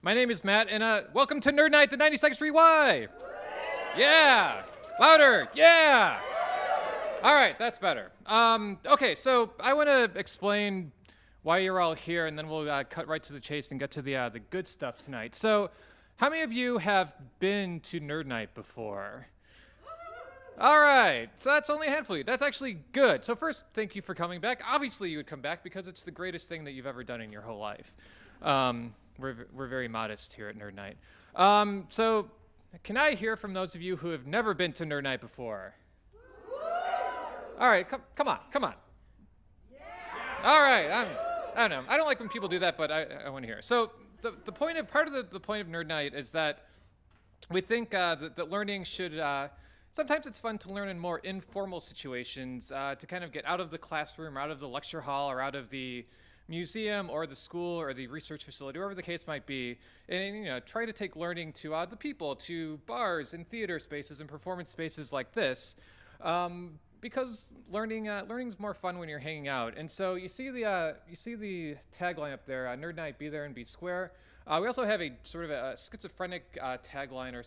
My name is Matt, and welcome to Nerd Night, the 92nd Street Y! Yeah! Louder! Yeah! All right, that's better. Okay, so I want to explain why you're all here, and then we'll cut right to the chase and get to the good stuff tonight. So, how many of you have been to Nerd Night before? All right, so that's only a handful of you. That's actually good. So first, thank you for coming back. Obviously, you would come back because it's the greatest thing that you've ever done in your whole life. We're very modest here at Nerd Night. So can I hear from those of you who have never been to Nerd Night before? All right, come on. Yeah. All right, I don't know. I don't like when people do that, but I want to hear. So the point of the point of Nerd Night is that we think that learning should. Sometimes it's fun to learn in more informal situations, to kind of get out of the classroom, or out of the lecture hall, or out of the museum, or the school, or the research facility, wherever the case might be, and try to take learning to the people, to bars and theater spaces and performance spaces like this, because learning's more fun when you're hanging out. And so you see the tagline up there, Nerd Night, be there and be square. We also have a sort of a schizophrenic tagline, or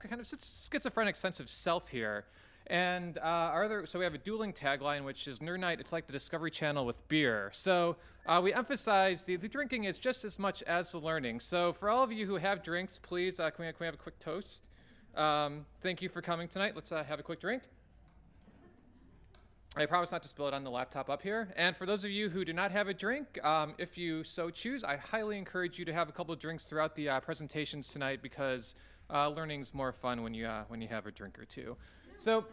kind of schizophrenic sense of self here. And so we have a dueling tagline, which is Nerd Night, it's like the Discovery Channel with beer. So we emphasize the drinking is just as much as the learning. So for all of you who have drinks, please, can we have a quick toast? Thank you for coming tonight. Let's have a quick drink. I promise not to spill it on the laptop up here. And for those of you who do not have a drink, if you so choose, I highly encourage you to have a couple of drinks throughout the presentations tonight, because learning's more fun when you have a drink or two. So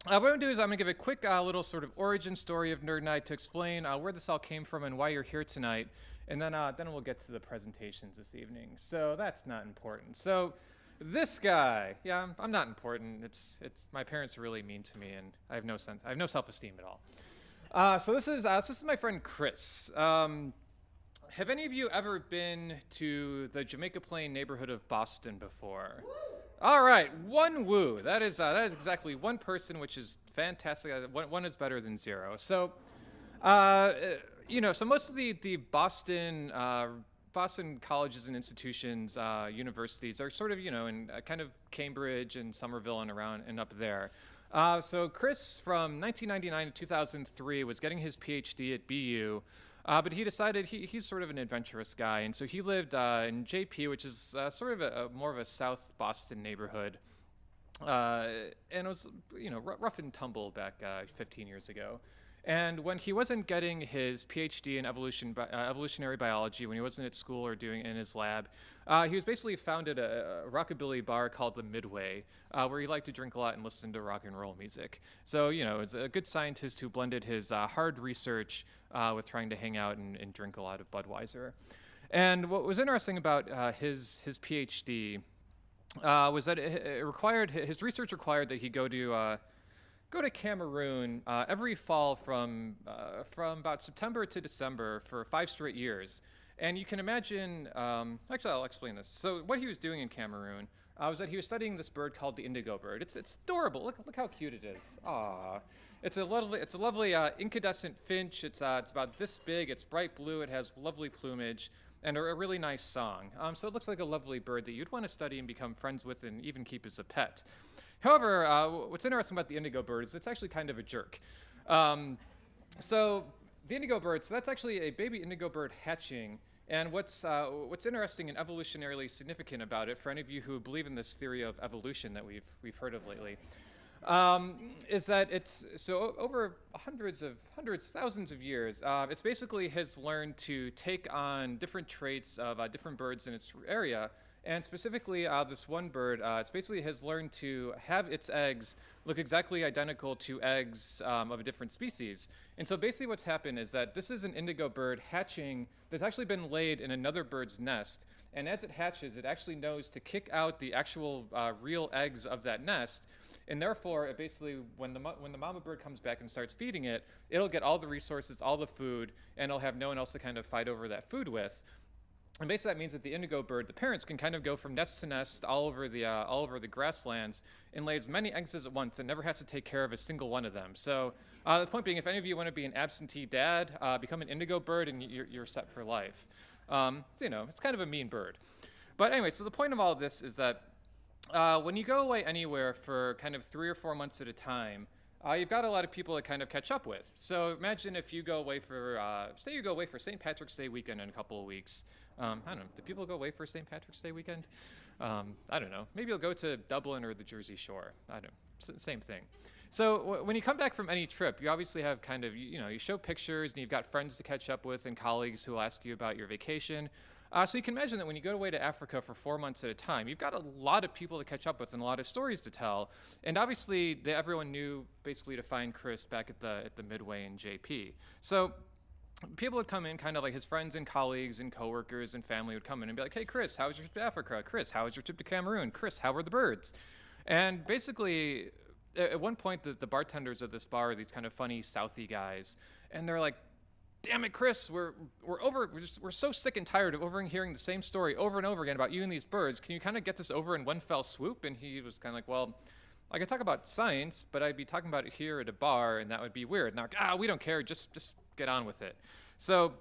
what I'm going to do is I'm going to give a quick little sort of origin story of Nerd Night to explain where this all came from and why you're here tonight. And then we'll get to the presentations this evening. So that's not important. So this guy, yeah, I'm not important. It's my parents are really mean to me, and I have no self-esteem at all. So this is my friend Chris. Have any of you ever been to the Jamaica Plain neighborhood of Boston before? All right, one woo. That is exactly one person, which is fantastic. One is better than zero. So, so most of the Boston colleges and institutions, universities are sort of, in kind of Cambridge and Somerville and around and up there. So Chris, from 1999 to 2003, was getting his PhD at BU, but he decided he's sort of an adventurous guy, and so he lived in JP, which is sort of more of a South Boston neighborhood, and it was, rough and tumble back 15 years ago. And when he wasn't getting his PhD in evolutionary biology, when he wasn't at school or doing it in his lab, he was basically founded a rockabilly bar called the Midway, where he liked to drink a lot and listen to rock and roll music. So, it's a good scientist who blended his hard research with trying to hang out and drink a lot of Budweiser. And what was interesting about his PhD was that his research required that he go to Cameroon every fall from about September to December for 5 straight years. And you can imagine, actually I'll explain this. So what he was doing in Cameroon was that he was studying this bird called the indigo bird. It's adorable. Look how cute it is. Aww. It's a lovely incandescent finch. It's about this big. It's bright blue. It has lovely plumage and a really nice song. So it looks like a lovely bird that you'd want to study and become friends with and even keep as a pet. However, what's interesting about the indigo bird is it's actually kind of a jerk. So the indigo bird, so that's actually a baby indigo bird hatching. And what's interesting and evolutionarily significant about it, for any of you who believe in this theory of evolution that we've heard of lately, is that it's so over thousands of years. It's basically has learned to take on different traits of different birds in its area. And specifically, this one bird, it's basically has learned to have its eggs look exactly identical to eggs of a different species. And so basically what's happened is that this is an indigo bird hatching that's actually been laid in another bird's nest. And as it hatches, it actually knows to kick out the actual real eggs of that nest. And therefore, it basically, when the mama bird comes back and starts feeding it, it'll get all the resources, all the food, and it'll have no one else to kind of fight over that food with. And basically that means that the indigo bird, the parents, can kind of go from nest to nest all over the grasslands and lay as many eggs as at once and never has to take care of a single one of them. So the point being, if any of you want to be an absentee dad, become an indigo bird and you're set for life. So, it's kind of a mean bird. But anyway, so the point of all of this is that when you go away anywhere for kind of 3 or 4 months at a time, you've got a lot of people to kind of catch up with. So imagine if you go away for, say you go away for St. Patrick's Day weekend in a couple of weeks. I don't know, do people go away for St. Patrick's Day weekend? I don't know. Maybe you'll go to Dublin or the Jersey Shore. I don't know, same thing. So when you come back from any trip, you obviously have kind of, you show pictures and you've got friends to catch up with and colleagues who will ask you about your vacation. So you can imagine that when you go away to Africa for 4 months at a time, you've got a lot of people to catch up with and a lot of stories to tell. And obviously, everyone knew basically to find Chris back at the Midway in JP. So people would come in, kind of like his friends and colleagues and coworkers and family would come in and be like, "Hey, Chris, how was your trip to Africa? Chris, how was your trip to Cameroon? Chris, how were the birds?" And basically, at one point, the bartenders of this bar are these kind of funny Southie guys, and they're like, "Damn it, Chris, we're so sick and tired of hearing the same story over and over again about you and these birds. Can you kind of get this over in one fell swoop?" And he was kind of like, "Well, I could talk about science, but I'd be talking about it here at a bar, and that would be weird." And they're like, "We don't care, just get on with it." So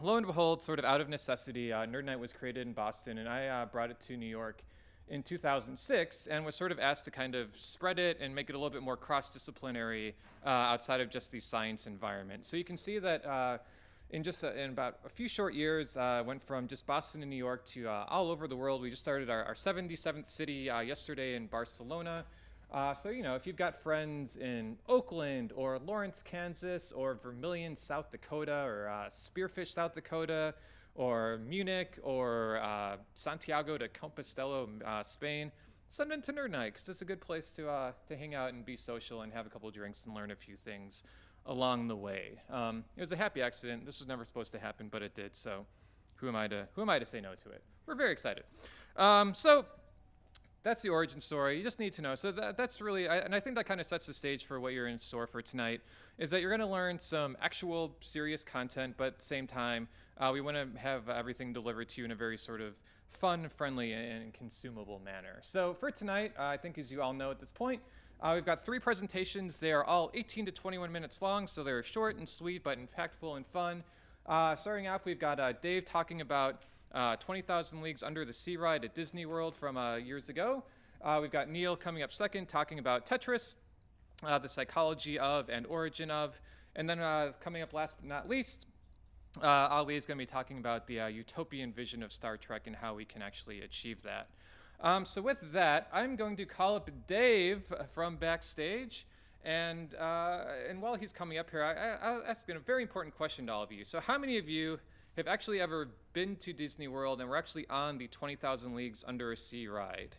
lo and behold, sort of out of necessity, Nerd Nite was created in Boston, and I brought it to New York in 2006 and was sort of asked to kind of spread it and make it a little bit more cross-disciplinary outside of just the science environment. So you can see that in about a few short years, went from just Boston and New York to all over the world. We just started our 77th city yesterday in Barcelona. So, if you've got friends in Oakland or Lawrence, Kansas, or Vermilion, South Dakota, or Spearfish, South Dakota, or Munich, or Santiago de Compostela, Spain, send them to Nerd Nite, because it's a good place to hang out and be social and have a couple drinks and learn a few things along the way. It was a happy accident. This was never supposed to happen, but it did. So, who am I to say no to it? We're very excited. So that's the origin story. You just need to know. So that's really, and I think that kind of sets the stage for what you're in store for tonight, is that you're going to learn some actual serious content, but at the same time, we want to have everything delivered to you in a very sort of fun, friendly, and consumable manner. So for tonight, I think as you all know at this point, we've got 3 presentations. They are all 18 to 21 minutes long, so they're short and sweet, but impactful and fun. Starting off, we've got Dave talking about 20,000 Leagues Under the Sea ride at Disney World from years ago. We've got Neil coming up second, talking about Tetris, the psychology of and origin of. And then coming up last but not least, Ali is going to be talking about the utopian vision of Star Trek and how we can actually achieve that. So with that, I'm going to call up Dave from backstage. And while he's coming up here, I'll ask a very important question to all of you. So how many of you have actually ever been to Disney World and were actually on the 20,000 Leagues Under a Sea ride?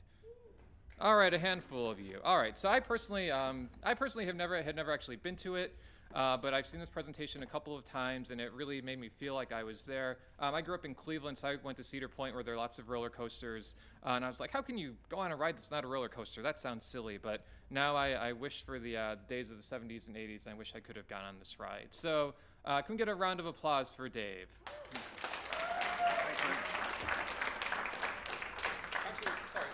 All right, a handful of you. All right, so I personally had never actually been to it, but I've seen this presentation a couple of times, and it really made me feel like I was there. I grew up in Cleveland, so I went to Cedar Point, where there are lots of roller coasters, and I was like, how can you go on a ride that's not a roller coaster? That sounds silly, but now I wish for the days of the 70s and 80s, and I wish I could have gone on this ride. So can we get a round of applause for Dave? Actually, sorry.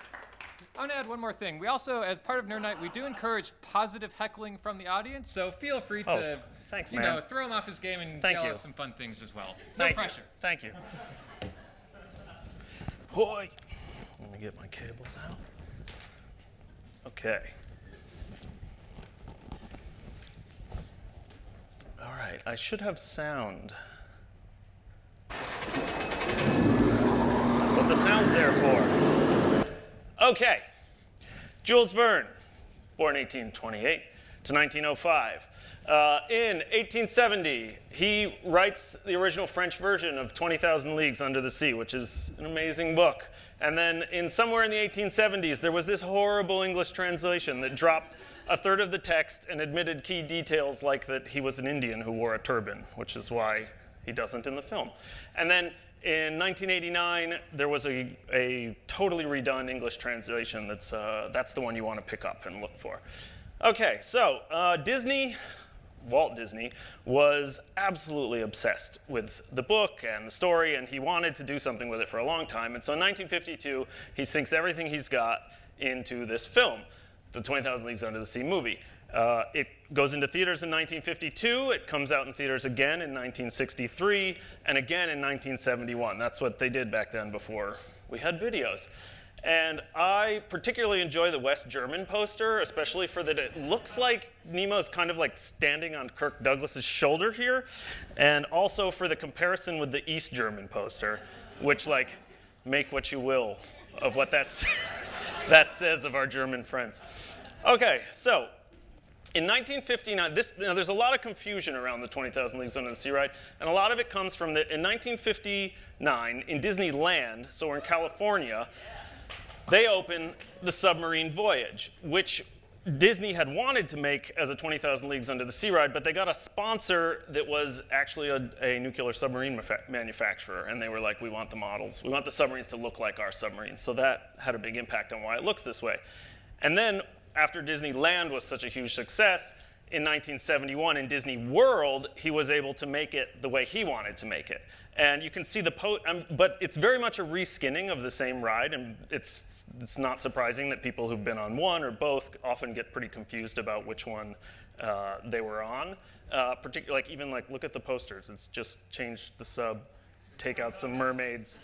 I want to add one more thing. We also, as part of Nerd Nite, we do encourage positive heckling from the audience, so feel free to thanks, throw him off his game and yell out some fun things as well. No pressure. Thank you. Boy, let me get my cables out. Okay. All right, I should have sound. That's what the sound's there for. Okay. Jules Verne, born 1828 to 1905. In 1870, he writes the original French version of 20,000 Leagues Under the Sea, which is an amazing book. And then somewhere in the 1870s, there was this horrible English translation that dropped a third of the text and admitted key details like that he was an Indian who wore a turban, which is why he doesn't in the film. And then in 1989, there was a totally redone English translation that's the one you want to pick up and look for. Okay, so Walt Disney was absolutely obsessed with the book and the story, and he wanted to do something with it for a long time. And so in 1952, he sinks everything he's got into this film, the 20,000 Leagues Under the Sea movie. It goes into theaters in 1952. It comes out in theaters again in 1963, and again in 1971. That's what they did back then before we had videos. And I particularly enjoy the West German poster, especially for that it looks like Nemo's kind of like standing on Kirk Douglas's shoulder here, and also for the comparison with the East German poster, which, like, make what you will of what that says of our German friends. Okay, so in 1959, there's a lot of confusion around the 20,000 Leagues Under the Sea ride, and a lot of it comes from that in 1959, in Disneyland, so we're in California, they open the Submarine Voyage, which Disney had wanted to make as a 20,000 Leagues Under the Sea ride, but they got a sponsor that was actually a nuclear submarine manufacturer, and they were like, we want the models. We want the submarines to look like our submarines. So that had a big impact on why it looks this way. And then after Disneyland was such a huge success, in 1971 in Disney World, he was able to make it the way he wanted to make it. And you can see but it's very much a reskinning of the same ride, and it's not surprising that people who've been on one or both often get pretty confused about which one they were on. Particularly, look at the posters. It's just change the sub, take out some mermaids.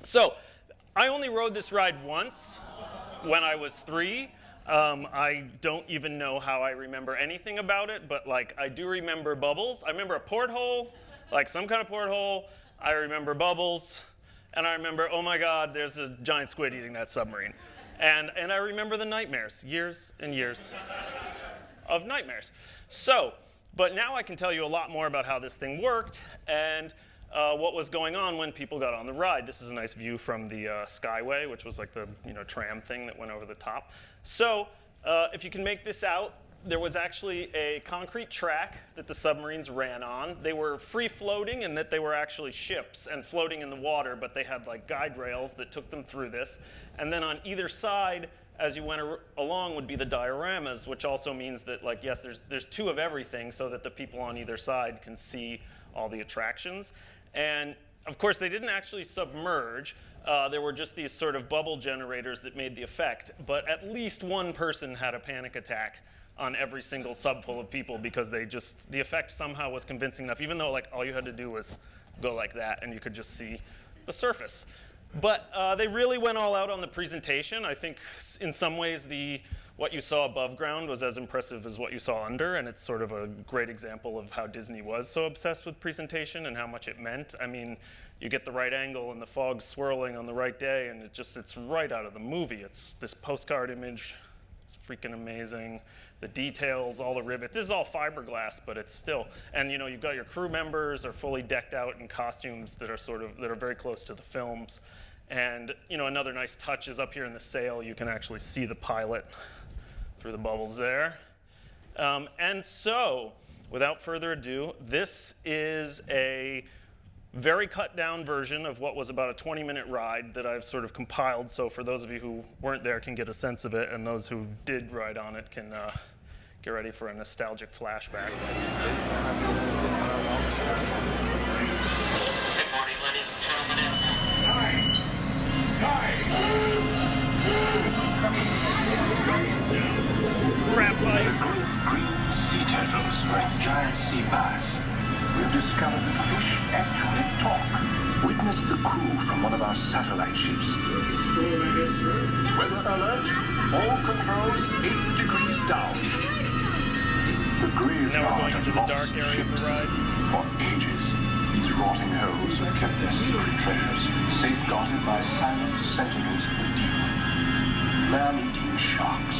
So, I only rode this ride once when I was 3. I don't even know how I remember anything about it, but like I do remember bubbles. I remember a porthole, like some kind of porthole. I remember bubbles, and I remember, oh my God, there's a giant squid eating that submarine. And I remember the nightmares, years and years of nightmares. So, but now I can tell you a lot more about how this thing worked and what was going on when people got on the ride. This is a nice view from the Skyway, which was like the tram thing that went over the top. So if you can make this out, there was actually a concrete track that the submarines ran on. They were free floating in that they were actually ships and floating in the water, but they had like guide rails that took them through this. And then on either side, as you went along, would be the dioramas, which also means that, like, yes, there's 2 of everything so that the people on either side can see all the attractions. And of course, they didn't actually submerge. There were just these sort of bubble generators that made the effect. But at least one person had a panic attack on every single sub full of people because the effect somehow was convincing enough, even though like all you had to do was go like that and you could just see the surface. But they really went all out on the presentation. I think in some ways what you saw above ground was as impressive as what you saw under, and it's sort of a great example of how Disney was so obsessed with presentation and how much it meant. I mean, you get the right angle and the fog's swirling on the right day, and it's right out of the movie. It's this postcard image. It's freaking amazing. The details, all the rivet. This is all fiberglass, but it's still. And you've got your crew members are fully decked out in costumes that are very close to the films. And another nice touch is up here in the sail. You can actually see the pilot through the bubbles there. And so, without further ado, this is a very cut down version of what was about a 20-minute ride that I've sort of compiled, so for those of you who weren't there can get a sense of it, and those who did ride on it can get ready for a nostalgic flashback. Good morning, ladies and gentlemen. Graphite. Green sea turtles or giant sea bass. We've discovered that fish actually talk. Witness the crew from one of our satellite ships. Weather alert. All controls 8 degrees down. The grave Now we're going into the dark area of the ride. For ages, these rotting holes have kept their secret treasures, safeguarded by silent sentinels of the deep. Man-eating sharks.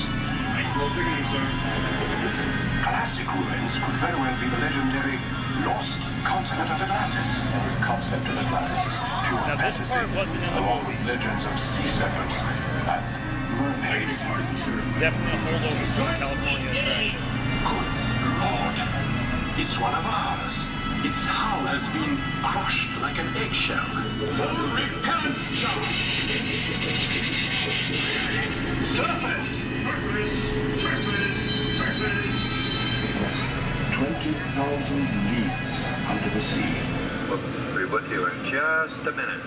These classic ruins could very well be the legendary lost continent of Atlantis. The concept of Atlantis is pure Now this fantasy, part wasn't in the along movie. with legends of sea serpents and mermaids. Definitely a holdover from the California attraction. Good Lord, it's one of ours. Its hull has been crushed like an eggshell. The repellent shot. Surface! 20,000 leagues under the sea. We'll be with you in just a minute.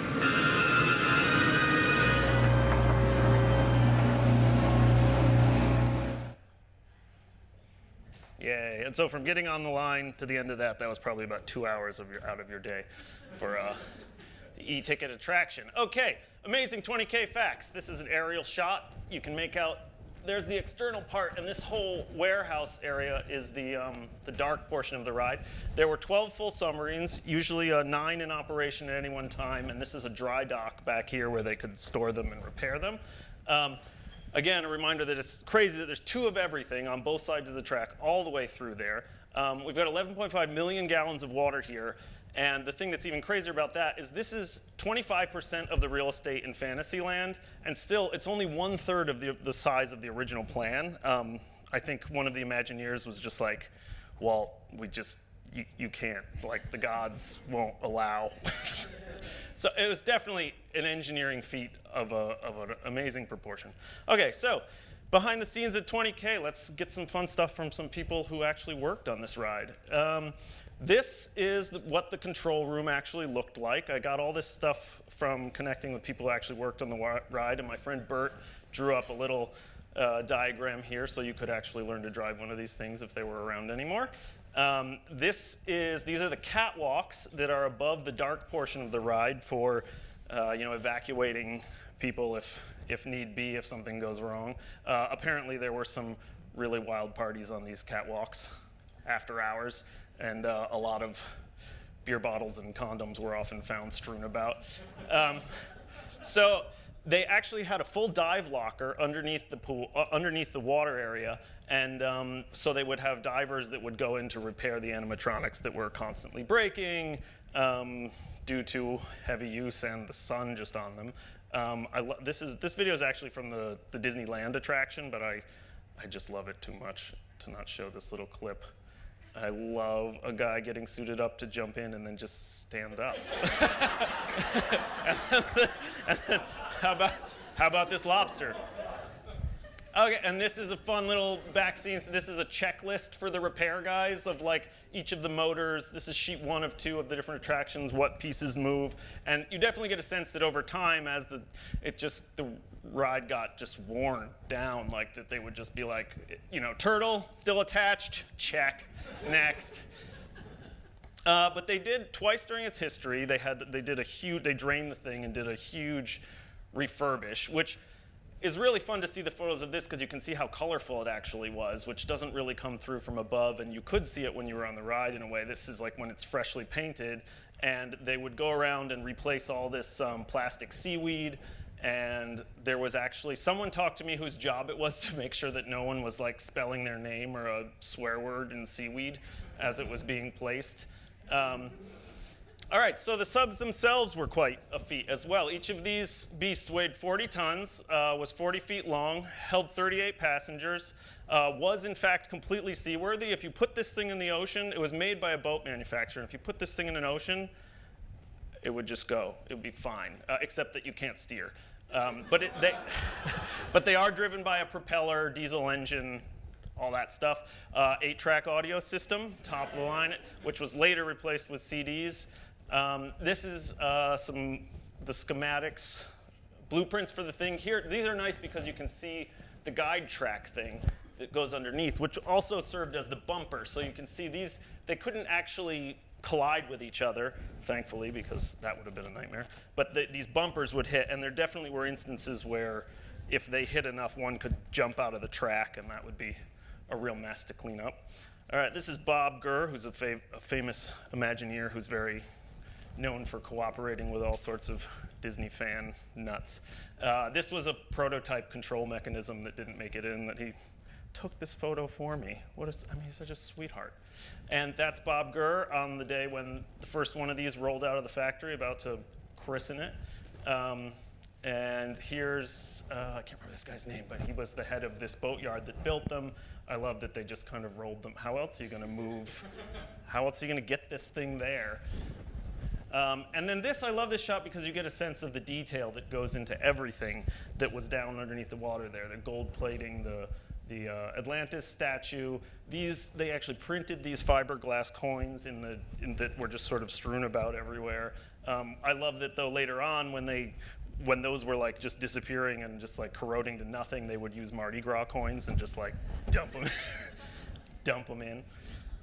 Yay. And so from getting on the line to the end of that was probably about 2 hours out of your day for the e-ticket attraction. Okay, amazing 20K facts. This is an aerial shot. You can make out, there's the external part, and this whole warehouse area is the dark portion of the ride. There were 12 full submarines, usually 9 in operation at any one time, and this is a dry dock back here where they could store them and repair them. Again, a reminder that it's crazy that there's 2 of everything on both sides of the track all the way through there. We've got 11.5 million gallons of water here, and the thing that's even crazier about that is this is 25% of the real estate in Fantasyland, and still it's only 1/3 of the size of the original plan. I think one of the Imagineers was just like, well, you can't, like the gods won't allow. So it was definitely an engineering feat of an amazing proportion. Okay, so behind the scenes at 20K, let's get some fun stuff from some people who actually worked on this ride. This is what the control room actually looked like. I got all this stuff from connecting with people who actually worked on the ride, and my friend Bert drew up a little diagram here so you could actually learn to drive one of these things if they were around anymore. These are the catwalks that are above the dark portion of the ride for evacuating people if need be, if something goes wrong. Apparently there were some really wild parties on these catwalks after hours, and a lot of beer bottles and condoms were often found strewn about. So they actually had a full dive locker underneath the pool, underneath the water area, and so they would have divers that would go in to repair the animatronics that were constantly breaking due to heavy use and the sun just on them. This video is actually from the Disneyland attraction, but I just love it too much to not show this little clip. I love a guy getting suited up to jump in and then just stand up. and then how about this lobster? Okay, and this is a fun little back scene. This is a checklist for the repair guys of like each of the motors. This is sheet 1 of 2 of the different attractions, what pieces move. And you definitely get a sense that over time, as the ride got just worn down, like that they would just be like, turtle still attached, check, next. But they did twice during its history. They drained the thing and did a huge refurbish, which is really fun to see the photos of this because you can see how colorful it actually was, which doesn't really come through from above, and you could see it when you were on the ride in a way. This is like when it's freshly painted, and they would go around and replace all this plastic seaweed, and there was actually someone talked to me whose job it was to make sure that no one was like spelling their name or a swear word in seaweed as it was being placed. All right, so the subs themselves were quite a feat as well. Each of these beasts weighed 40 tons, was 40 feet long, held 38 passengers, was in fact completely seaworthy. If you put this thing in the ocean, it was made by a boat manufacturer. If you put this thing in an ocean, it would just go. It would be fine, except that you can't steer. But they are driven by a propeller, diesel engine, all that stuff. 8-track audio system, top of the line, which was later replaced with CDs. This is the schematics, blueprints for the thing here. These are nice because you can see the guide track thing that goes underneath, which also served as the bumper. So you can see these, they couldn't actually collide with each other, thankfully, because that would have been a nightmare. But these bumpers would hit, and there definitely were instances where if they hit enough, one could jump out of the track, and that would be a real mess to clean up. All right, this is Bob Gurr, who's a famous Imagineer who's very known for cooperating with all sorts of Disney fan nuts. This was a prototype control mechanism that didn't make it in, that he took this photo for me. He's such a sweetheart. And that's Bob Gurr on the day when the first one of these rolled out of the factory, about to christen it. And here's, I can't remember this guy's name, but he was the head of this boatyard that built them. I love that they just kind of rolled them. How else are you gonna move? How else are you gonna get this thing there? And then I love this shot because you get a sense of the detail that goes into everything that was down underneath the water there. The gold plating, the Atlantis statue. They actually printed these fiberglass coins that were just sort of strewn about everywhere. I love that though later on when those were like just disappearing and just like corroding to nothing, they would use Mardi Gras coins and just like dump them. dump them in.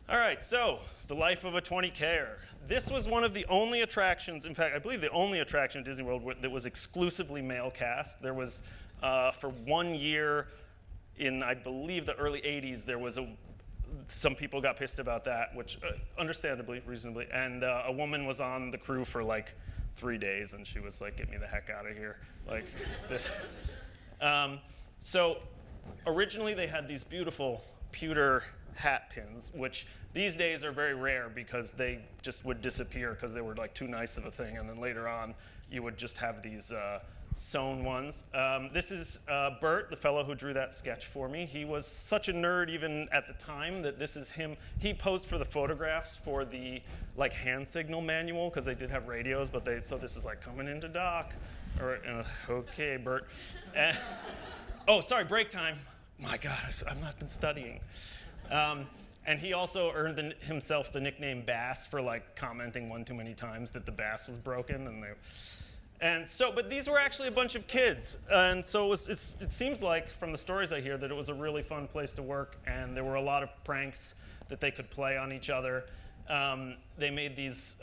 All right, so the life of a 20K-er. This was one of the only attractions, in fact, I believe the only attraction at Disney World that was exclusively male cast. There was, for 1 year in, I believe, the early 80s, there was some people got pissed about that, which understandably, reasonably, and a woman was on the crew for like 3 days, and she was like, get me the heck out of here. Like this. So originally they had these beautiful pewter hat pins, which these days are very rare because they just would disappear because they were like too nice of a thing, and then later on you would just have these sewn ones. This is Bert, the fellow who drew that sketch for me. He was such a nerd even at the time that this is him. He posed for the photographs for the like hand signal manual because they did have radios, but so this is like coming into dock. Or okay, Bert. Oh, sorry, break time. My God, I've not been studying. And he also earned himself the nickname Bass for like commenting one too many times that the bass was broken, but these were actually a bunch of kids, and so it seems like from the stories I hear that it was a really fun place to work, and there were a lot of pranks that they could play on each other. They made these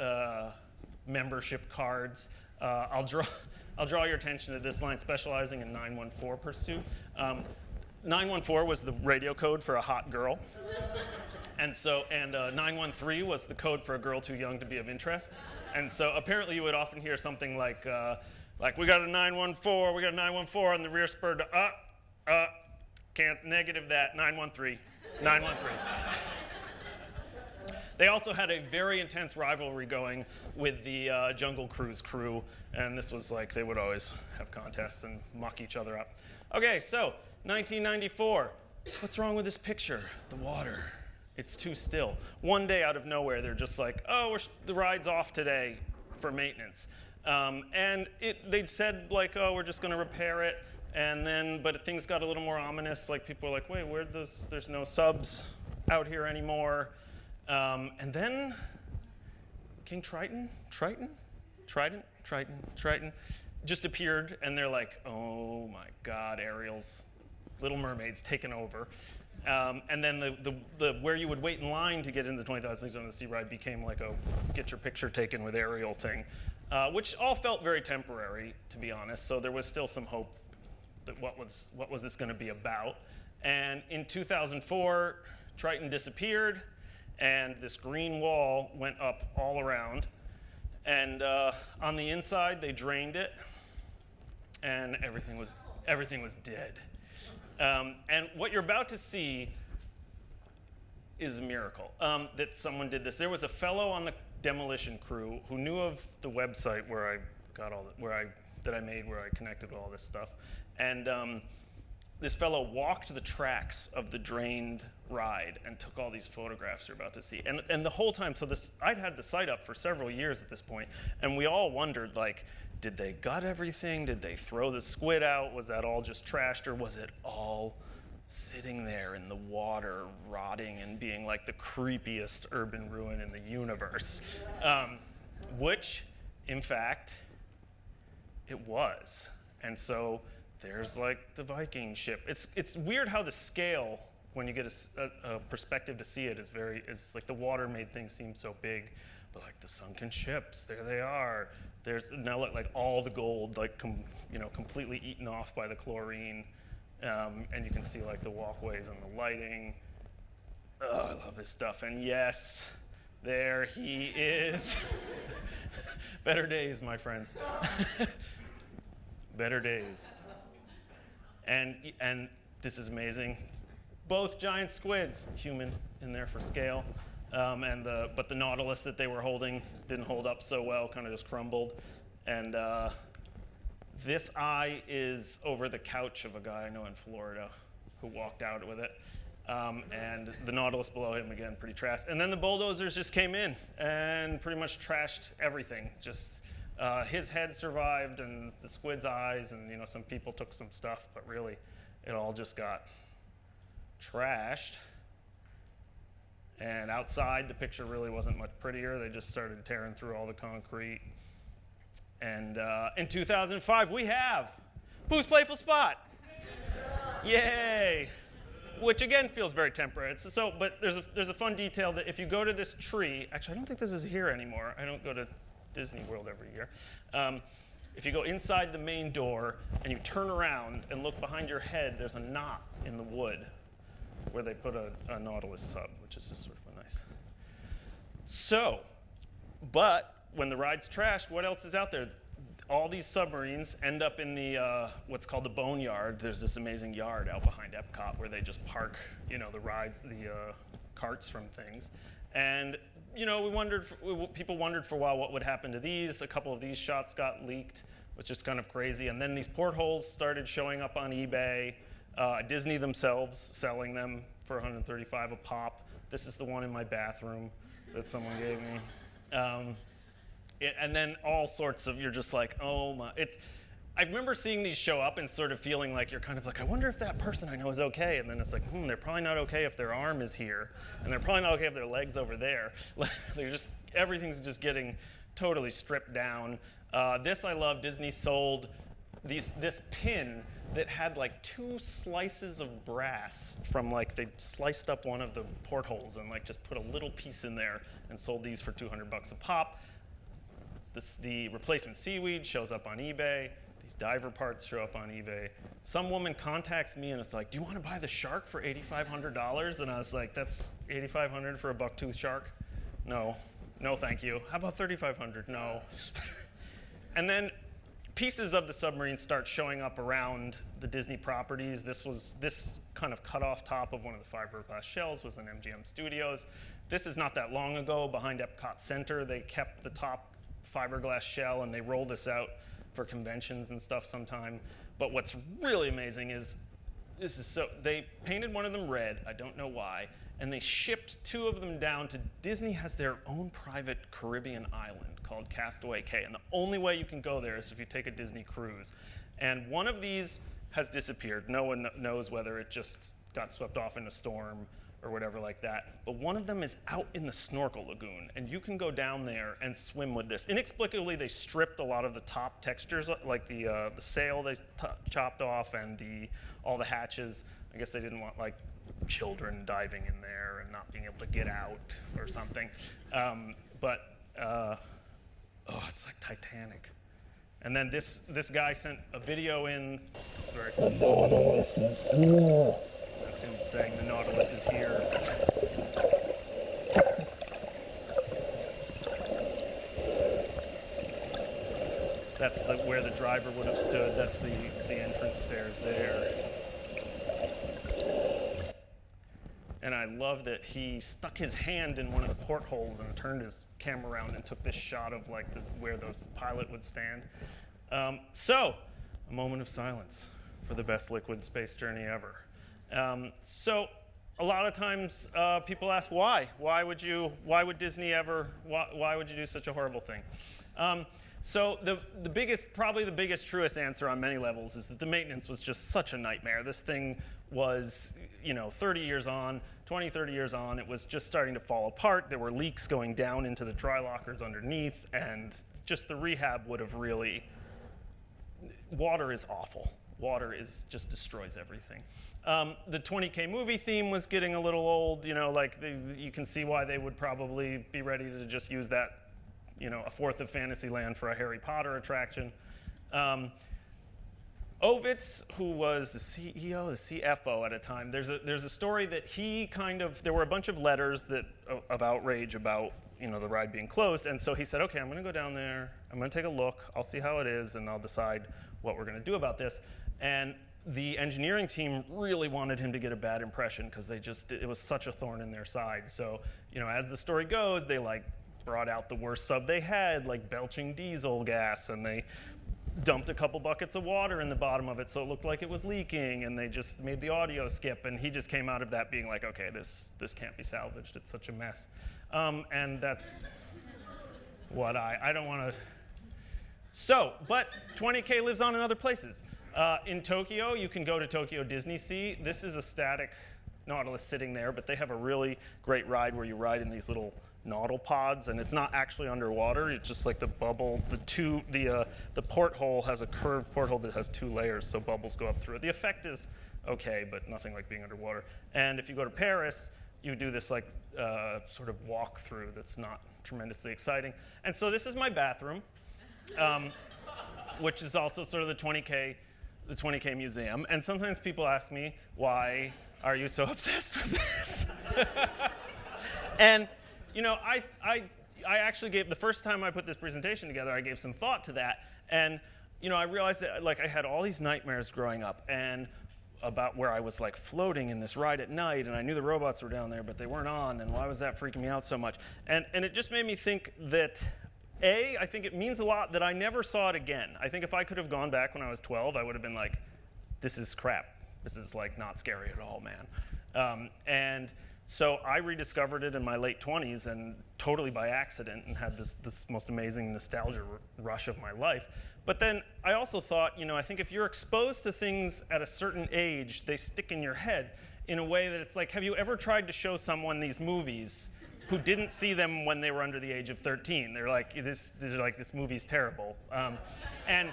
membership cards. I'll draw your attention to this line: specializing in 914 pursuit. 914 was the radio code for a hot girl, and 913 was the code for a girl too young to be of interest. And so apparently you would often hear something like we got a 914, we got a 914 on the rear spur to can't negative that 913, 913. They also had a very intense rivalry going with the Jungle Cruise crew, and this was like they would always have contests and muck each other up. Okay, so 1994. What's wrong with this picture? The water. It's too still. One day out of nowhere, they're just like, oh, the ride's off today for maintenance. And they'd said like, oh, we're just going to repair it. But things got a little more ominous. Like people were like, wait, there's no subs out here anymore. And then King Triton just appeared, and they're like, oh my God, Ariel's Little Mermaid's taken over. And then the where you would wait in line to get into 20,000 Leagues Under the Sea ride became like a get your picture taken with Ariel thing, which all felt very temporary, to be honest. So there was still some hope that what was this going to be about. And in 2004, Triton disappeared, and this green wall went up all around. And on the inside, they drained it, and everything was dead. And what you're about to see is a miracle that someone did this. There was a fellow on the demolition crew who knew of the website where I got that I made where I connected all this stuff, and this fellow walked the tracks of the drained ride and took all these photographs you're about to see. And the whole time, I'd had the site up for several years at this point, and we all wondered, like, did they gut everything? Did they throw the squid out? Was that all just trashed, or was it all sitting there in the water, rotting and being like the creepiest urban ruin in the universe? Which, in fact, it was. And so there's like the Viking ship. It's weird how the scale, when you get a perspective to see it, is like the water made things seem so big, but like the sunken ships, there they are. There's now like all the gold, like completely eaten off by the chlorine, and you can see like the walkways and the lighting. Oh, I love this stuff. And yes, there he is. Better days, my friends. Better days. And this is amazing. Both giant squids, human in there for scale, but the Nautilus that they were holding didn't hold up so well, kind of just crumbled. And this eye is over the couch of a guy I know in Florida who walked out with it. And the Nautilus below him, again, pretty trash. And then the bulldozers just came in and pretty much trashed everything. Just his head survived, and the squid's eyes, and some people took some stuff, but really, it all just got trashed. And outside, the picture really wasn't much prettier. They just started tearing through all the concrete. And in 2005, we have Pooh's Playful Spot. Yay! which again feels very temporary. But there's a fun detail that if you go to this tree, actually I don't think this is here anymore. I don't go to Disney World every year. If you go inside the main door and you turn around and look behind your head, there's a knot in the wood where they put a Nautilus sub, which is just sort of nice. So, but when the ride's trashed, what else is out there? All these submarines end up in the what's called the Boneyard. There's this amazing yard out behind Epcot where they just park, the rides, the carts from things. And people wondered for a while what would happen to these. A couple of these shots got leaked, which is kind of crazy. And then these portholes started showing up on eBay. Disney themselves selling them for $135 a pop. This is the one in my bathroom that someone gave me. And then all sorts of, you're just like, oh my, I remember seeing these show up and sort of feeling like you're kind of like, I wonder if that person I know is okay. And then it's like, they're probably not okay if their arm is here. And they're probably not okay if their leg's over there. Everything's just getting totally stripped down. This I love, Disney sold this pin that had like 2 slices of brass from they sliced up one of the portholes and just put a little piece in there and sold these for $200 a pop. The replacement seaweed shows up on eBay. These diver parts show up on eBay. Some woman contacts me and it's like, do you want to buy the shark for $8,500? And I was like, that's $8,500 for a bucktooth shark? No, thank you. How about $3,500? No. And then pieces of the submarine start showing up around the Disney properties. This kind of cut off top of one of the fiberglass shells was in MGM Studios. This is not that long ago behind Epcot Center. They kept the top fiberglass shell and they roll this out for conventions and stuff sometime. But what's really amazing is they painted one of them red, I don't know why, and they shipped 2 of them down to Disney has their own private Caribbean island called Castaway Cay, and the only way you can go there is if you take a Disney cruise. And one of these has disappeared. No one knows whether it just got swept off in a storm or whatever like that. But one of them is out in the snorkel lagoon, and you can go down there and swim with this. Inexplicably, they stripped a lot of the top textures, like the sail they chopped off and all the hatches. I guess they didn't want children diving in there and not being able to get out or something. It's like Titanic. And then this guy sent a video in. It's very cool. That's him saying the Nautilus is here. That's where the driver would have stood. That's the entrance stairs there. And I love that he stuck his hand in one of the portholes and turned his camera around and took this shot of where the pilot would stand. So, a moment of silence for the best liquid space journey ever. So a lot of times people ask why? Why would Disney ever, why would you do such a horrible thing? So probably the biggest, truest answer on many levels is that the maintenance was just such a nightmare. This thing was, 30 years on, it was just starting to fall apart. There were leaks going down into the dry lockers underneath, and just the rehab would have really, water is awful. Water just destroys everything. The 20K movie theme was getting a little old. You can see why they would probably be ready to just use that, a fourth of Fantasyland for a Harry Potter attraction. Ovitz, who was the CEO, the CFO at a time, there's a story that there were a bunch of letters of outrage about the ride being closed, and so he said, okay, I'm going to go down there, I'm going to take a look, I'll see how it is, and I'll decide what we're going to do about this. And the engineering team really wanted him to get a bad impression because it was such a thorn in their side. So, as the story goes, they brought out the worst sub they had, belching diesel gas, and they dumped a couple buckets of water in the bottom of it so it looked like it was leaking, and they just made the audio skip, and he just came out of that being like, okay, this can't be salvaged, it's such a mess. And that's what I don't want to. So, but 20K lives on in other places. In Tokyo, you can go to Tokyo Disney Sea. This is a static Nautilus sitting there, but they have a really great ride where you ride in these little Nautil pods, and it's not actually underwater. It's just like the bubble. The porthole has a curved porthole that has 2 layers, so bubbles go up through it. The effect is okay, but nothing like being underwater. And if you go to Paris, you do this like sort of walk through that's not tremendously exciting. And so this is my bathroom, which is also sort of the 20K museum. And sometimes people ask me, why are you so obsessed with this? And you know, I actually gave, the first time I put this presentation together, I gave some thought to that. And you know, I realized that like I had all these nightmares growing up, and about where I was like floating in this ride at night, and I knew the robots were down there, but they weren't on, and why was that freaking me out so much? And it just made me think that, I think it means a lot that I never saw it again. I think if I could have gone back when I was 12, I would have been like, this is crap. This is like not scary at all, man. And so I rediscovered it in my late 20s, and totally by accident, and had this most amazing nostalgia rush of my life. But then I also thought, you know, I think if you're exposed to things at a certain age, they stick in your head in a way that it's like, have you ever tried to show someone these movies who didn't see them when they were under the age of 13? They're like, this movie's terrible. And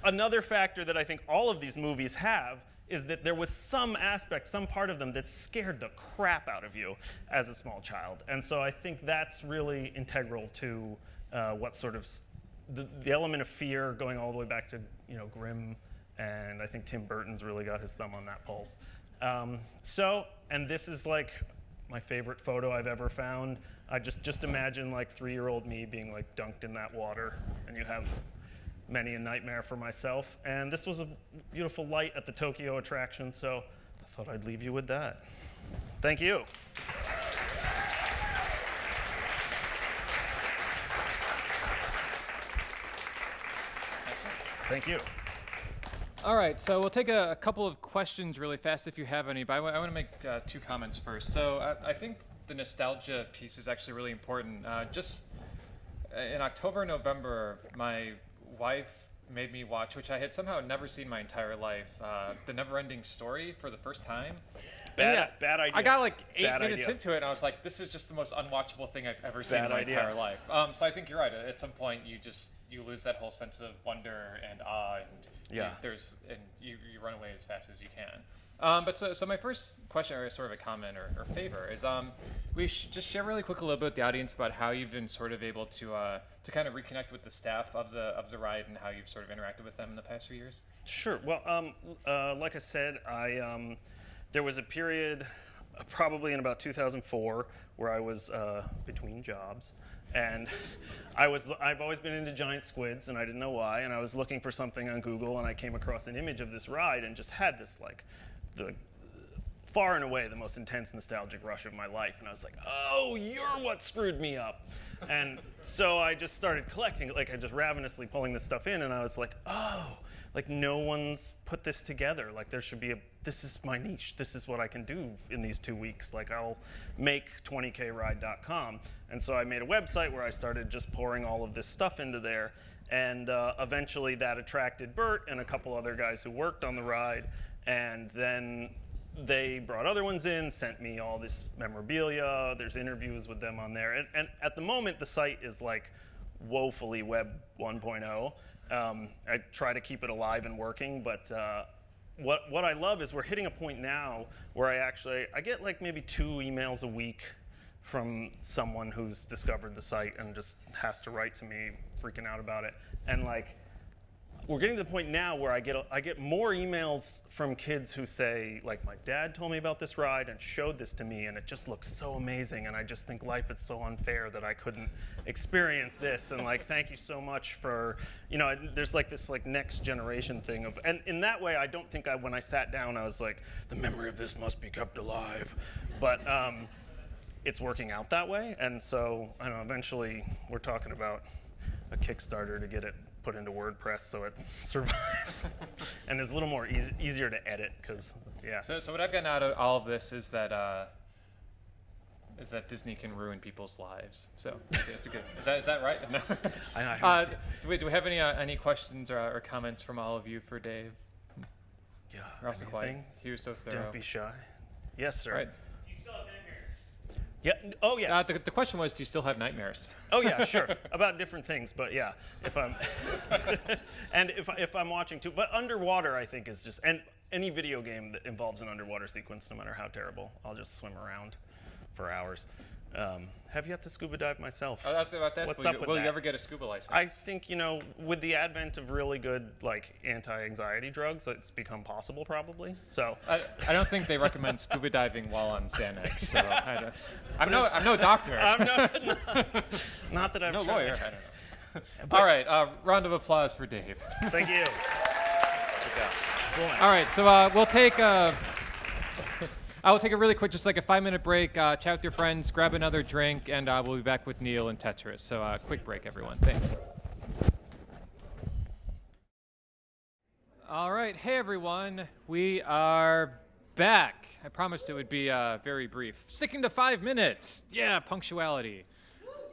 another factor that I think all of these movies have is that there was some aspect, some part of them that scared the crap out of you as a small child. And so I think that's really integral to what sort of the element of fear going all the way back to, you know, Grimm, and I think Tim Burton's really got his thumb on that pulse. And this is like my favorite photo I've ever found. I just imagine like 3-year-old me being like dunked in that water, and you have many a nightmare for myself. And this was a beautiful light at the Tokyo attraction, so I thought I'd leave you with that. Thank you. Thank you. All right, so we'll take a couple of questions really fast if you have any, but I want to make 2 comments first. So I think the nostalgia piece is actually really important. Just in October, November, my wife made me watch, which I had somehow never seen my entire life, The Never-Ending Story for the first time. Bad idea. I got like 8 minutes into it, and I was like, this is just the most unwatchable thing I've ever seen in my entire life. So I think you're right. At some point, you lose that whole sense of wonder and awe, and you run away as fast as you can. But so my first question, or sort of a comment or favor, is we just share really quick a little bit with the audience about how you've been sort of able to kind of reconnect with the staff of the ride, and how you've sort of interacted with them in the past few years. Sure. Well, like I said, there was a period, probably in about 2004, where I was between jobs. And I've always been into giant squids, and I didn't know why. And I was looking for something on Google, and I came across an image of this ride, and just had this like the far and away the most intense nostalgic rush of my life. And I was like, oh, you're what screwed me up. And so I just started collecting, like I just ravenously pulling this stuff in, and I was like, oh, like no one's put this together. Like there should be this is my niche. This is what I can do in these 2 weeks. Like I'll make 20kride.com. And so I made a website where I started just pouring all of this stuff into there. And eventually that attracted Bert and a couple other guys who worked on the ride. And then they brought other ones in, sent me all this memorabilia. There's interviews with them on there. And at the moment, the site is like woefully Web 1.0. I try to keep it alive and working, but what I love is we're hitting a point now where I get like maybe 2 emails a week from someone who's discovered the site and just has to write to me freaking out about it. And like, we're getting to the point now where I get more emails from kids who say, like, my dad told me about this ride and showed this to me, and it just looks so amazing, and I just think life is so unfair that I couldn't experience this, and like, thank you so much for, you know, there's like this like next generation thing of, and in that way, I don't think when I sat down, I was like, the memory of this must be kept alive, but it's working out that way, and so, I don't know, eventually, we're talking about a Kickstarter to get it put into WordPress so it survives and is a little more easier to edit because So what I've gotten out of all of this is that Disney can ruin people's lives. So it's a good. Is that right? No. Do we have any questions or comments from all of you for Dave? Yeah. We're also quiet. He was so thorough. Don't be shy. Yes, sir. Right. Do you still have nightmares? Yeah. Oh yes. The question was, do you still have nightmares? Oh yeah, sure. About different things, but yeah, if I'm and if I'm watching too, but underwater I think is just, and any video game that involves an underwater sequence, no matter how terrible, I'll just swim around for hours. Have yet to scuba dive myself. I was about to ask, What's up with will you that? ever get a scuba license? I think, you know, with the advent of really good like anti-anxiety drugs, it's become possible probably. So I don't think they recommend scuba diving while on Xanax. So I'm no doctor. I'm not that I've no tried. lawyer. I don't know. All right, round of applause for Dave. Thank you. Cool. All right, so I'll take a really quick, just like a 5-minute break, chat with your friends, grab another drink, and we'll be back with Neil and Tetris. So quick break, everyone. Thanks. All right, hey everyone, we are back. I promised it would be very brief. Sticking to 5 minutes. Yeah, punctuality.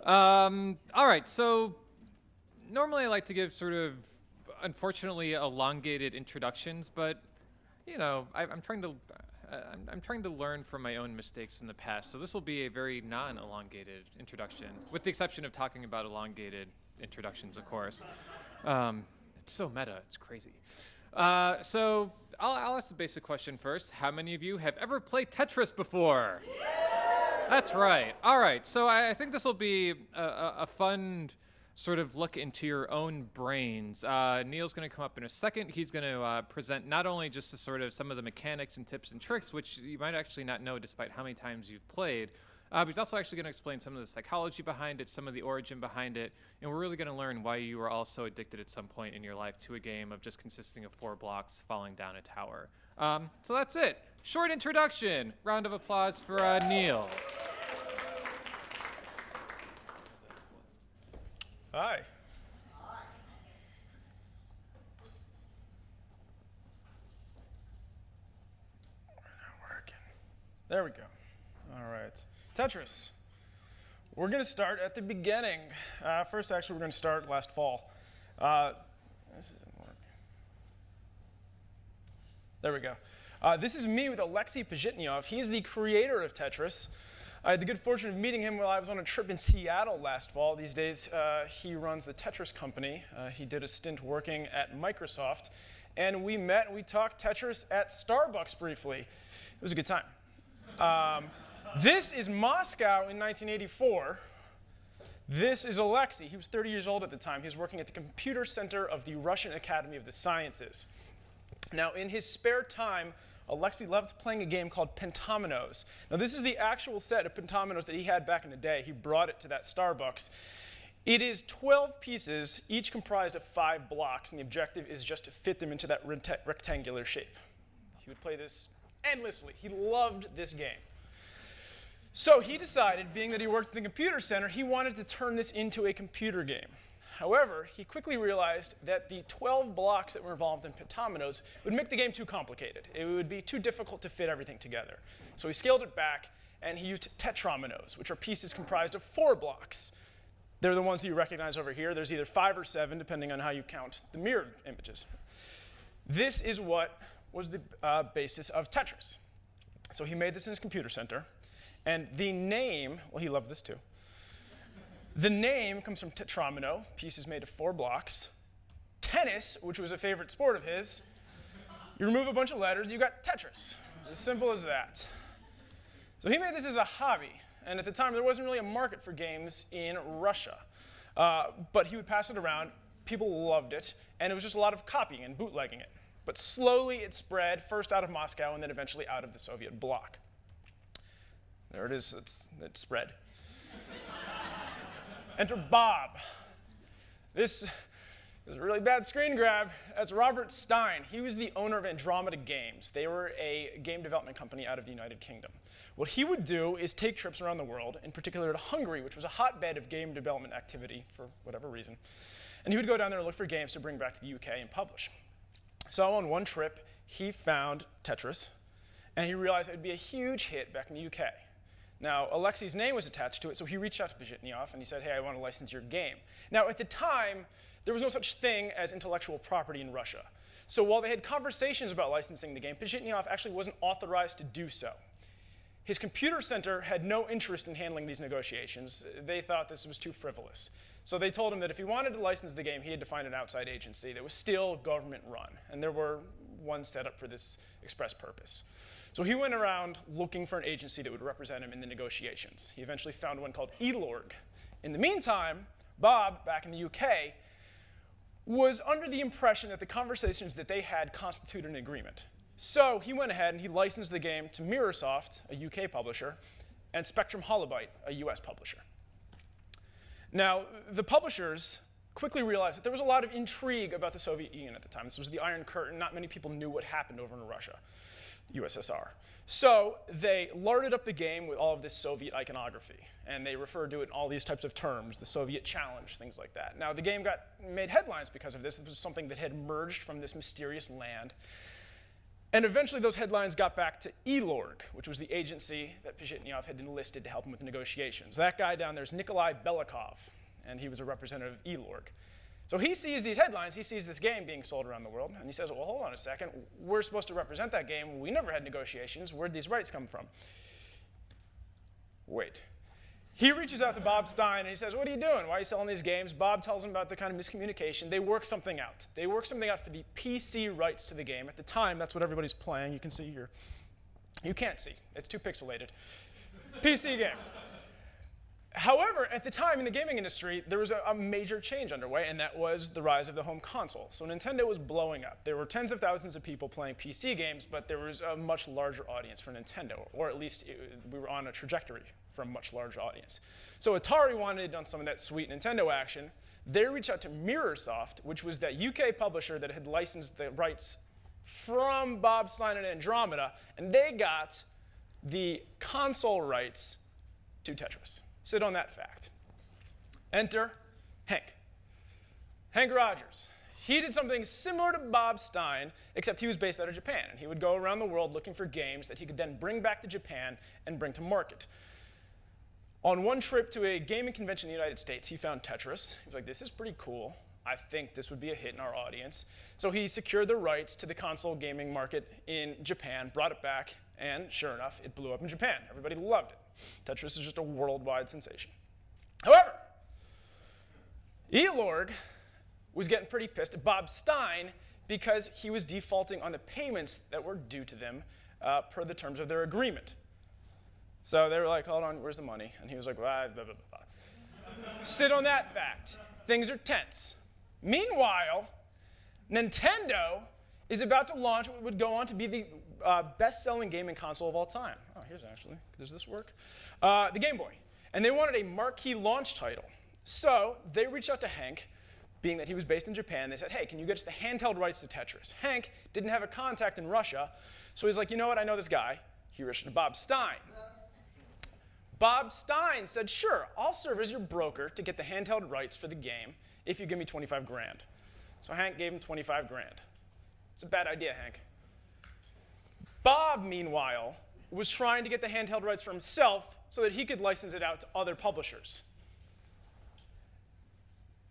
All right, so normally I like to give sort of, unfortunately, elongated introductions, but you know, I'm trying to learn from my own mistakes in the past. So this will be a very non-elongated introduction, with the exception of talking about elongated introductions, of course. It's so meta, it's crazy. So I'll ask the basic question first. How many of you have ever played Tetris before? That's right. All right, so I think this will be a fun sort of look into your own brains. Neil's going to come up in a second. He's going to present not only just the sort of some of the mechanics and tips and tricks, which you might actually not know despite how many times you've played, but he's also actually going to explain some of the psychology behind it, some of the origin behind it, and we're really going to learn why you were all so addicted at some point in your life to a game of just consisting of 4 blocks falling down a tower. So that's it. Short introduction. Round of applause for Neil. Hi. We're not working. There we go. All right. Tetris. We're going to start at the beginning. First, actually, we're going to start last fall. This isn't working. There we go. This is me with Alexei Pajitnyov. He's the creator of Tetris. I had the good fortune of meeting him while I was on a trip in Seattle last fall. These days, he runs the Tetris company. He did a stint working at Microsoft. And we met and we talked Tetris at Starbucks briefly. It was a good time. This is Moscow in 1984. This is Alexei. He was 30 years old at the time. He was working at the computer center of the Russian Academy of the Sciences. Now, in his spare time, Alexei loved playing a game called Pentominoes. Now, this is the actual set of Pentominoes that he had back in the day. He brought it to that Starbucks. It is 12 pieces, each comprised of 5 blocks, and the objective is just to fit them into that rectangular shape. He would play this endlessly. He loved this game. So he decided, being that he worked at the computer center, he wanted to turn this into a computer game. However, he quickly realized that the 12 blocks that were involved in Pentominoes would make the game too complicated. It would be too difficult to fit everything together. So he scaled it back, and he used Tetrominoes, which are pieces comprised of 4 blocks. They're the ones that you recognize over here. There's either 5 or 7, depending on how you count the mirrored images. This is what was the basis of Tetris. So he made this in his computer center. And the name, well, he loved this too. The name comes from tetromino, pieces made of 4 blocks. Tennis, which was a favorite sport of his. You remove a bunch of letters, you got Tetris. It's as simple as that. So he made this as a hobby. And at the time, there wasn't really a market for games in Russia. But he would pass it around. People loved it. And it was just a lot of copying and bootlegging it. But slowly it spread, first out of Moscow and then eventually out of the Soviet bloc. There it is. It spread. Enter Bob. This is a really bad screen grab. That's Robert Stein. He was the owner of Andromeda Games. They were a game development company out of the United Kingdom. What he would do is take trips around the world, in particular to Hungary, which was a hotbed of game development activity for whatever reason. And he would go down there and look for games to bring back to the UK and publish. So on one trip, he found Tetris, and he realized it would be a huge hit back in the UK. Now, Alexei's name was attached to it, so he reached out to Pajitnyov and he said, hey, I want to license your game. Now, at the time, there was no such thing as intellectual property in Russia. So while they had conversations about licensing the game, Pajitnyov actually wasn't authorized to do so. His computer center had no interest in handling these negotiations. They thought this was too frivolous. So they told him that if he wanted to license the game, he had to find an outside agency that was still government run. And there were one set up for this express purpose. So he went around looking for an agency that would represent him in the negotiations. He eventually found one called Elorg. In the meantime, Bob, back in the UK, was under the impression that the conversations that they had constituted an agreement. So he went ahead and he licensed the game to Mirrorsoft, a UK publisher, and Spectrum Holobyte, a US publisher. Now, the publishers quickly realized that there was a lot of intrigue about the Soviet Union at the time. This was the Iron Curtain. Not many people knew what happened over in Russia, USSR. So they larded up the game with all of this Soviet iconography, and they referred to it in all these types of terms, the Soviet challenge, things like that. Now, the game made headlines because of this. It was something that had emerged from this mysterious land. And eventually those headlines got back to Elorg, which was the agency that Pazhitnyov had enlisted to help him with the negotiations. That guy down there is Nikolai Belikov, and he was a representative of Elorg. So he sees these headlines, he sees this game being sold around the world, and he says, well, hold on a second, we're supposed to represent that game. We never had negotiations. Where'd these rights come from? Wait. He reaches out to Bob Stein, and he says, what are you doing? Why are you selling these games? Bob tells him about the kind of miscommunication. They work something out. They work something out for the PC rights to the game. At the time, that's what everybody's playing. You can see here. You can't see. It's too pixelated. PC game. However, at the time in the gaming industry, there was a major change underway, and that was the rise of the home console. So Nintendo was blowing up. There were tens of thousands of people playing PC games, but there was a much larger audience for Nintendo, or at least we were on a trajectory for a much larger audience. So Atari wanted on some of that sweet Nintendo action. They reached out to Mirrorsoft, which was that UK publisher that had licensed the rights from Bob Stein and Andromeda, and they got the console rights to Tetris. Sit on that fact. Enter Hank. Hank Rogers. He did something similar to Bob Stein, except he was based out of Japan, and he would go around the world looking for games that he could then bring back to Japan and bring to market. On one trip to a gaming convention in the United States, he found Tetris. He was like, this is pretty cool. I think this would be a hit in our audience. So he secured the rights to the console gaming market in Japan, brought it back, and sure enough, it blew up in Japan. Everybody loved it. Tetris is just a worldwide sensation. However, Elorg was getting pretty pissed at Bob Stein because he was defaulting on the payments that were due to them per the terms of their agreement. So they were like, hold on, where's the money? And he was like, blah, blah, blah, blah. Sit on that fact. Things are tense. Meanwhile, Nintendo is about to launch what would go on to be the best-selling gaming console of all time. Oh, here's actually, does this work? The Game Boy. And they wanted a marquee launch title. So they reached out to Hank, being that he was based in Japan. They said, hey, can you get us the handheld rights to Tetris? Hank didn't have a contact in Russia, so he's like, you know what, I know this guy. He reached out to Bob Stein. Bob Stein said, sure, I'll serve as your broker to get the handheld rights for the game if you give me 25 grand. So Hank gave him 25 grand. It's a bad idea, Hank. Bob, meanwhile, was trying to get the handheld rights for himself so that he could license it out to other publishers.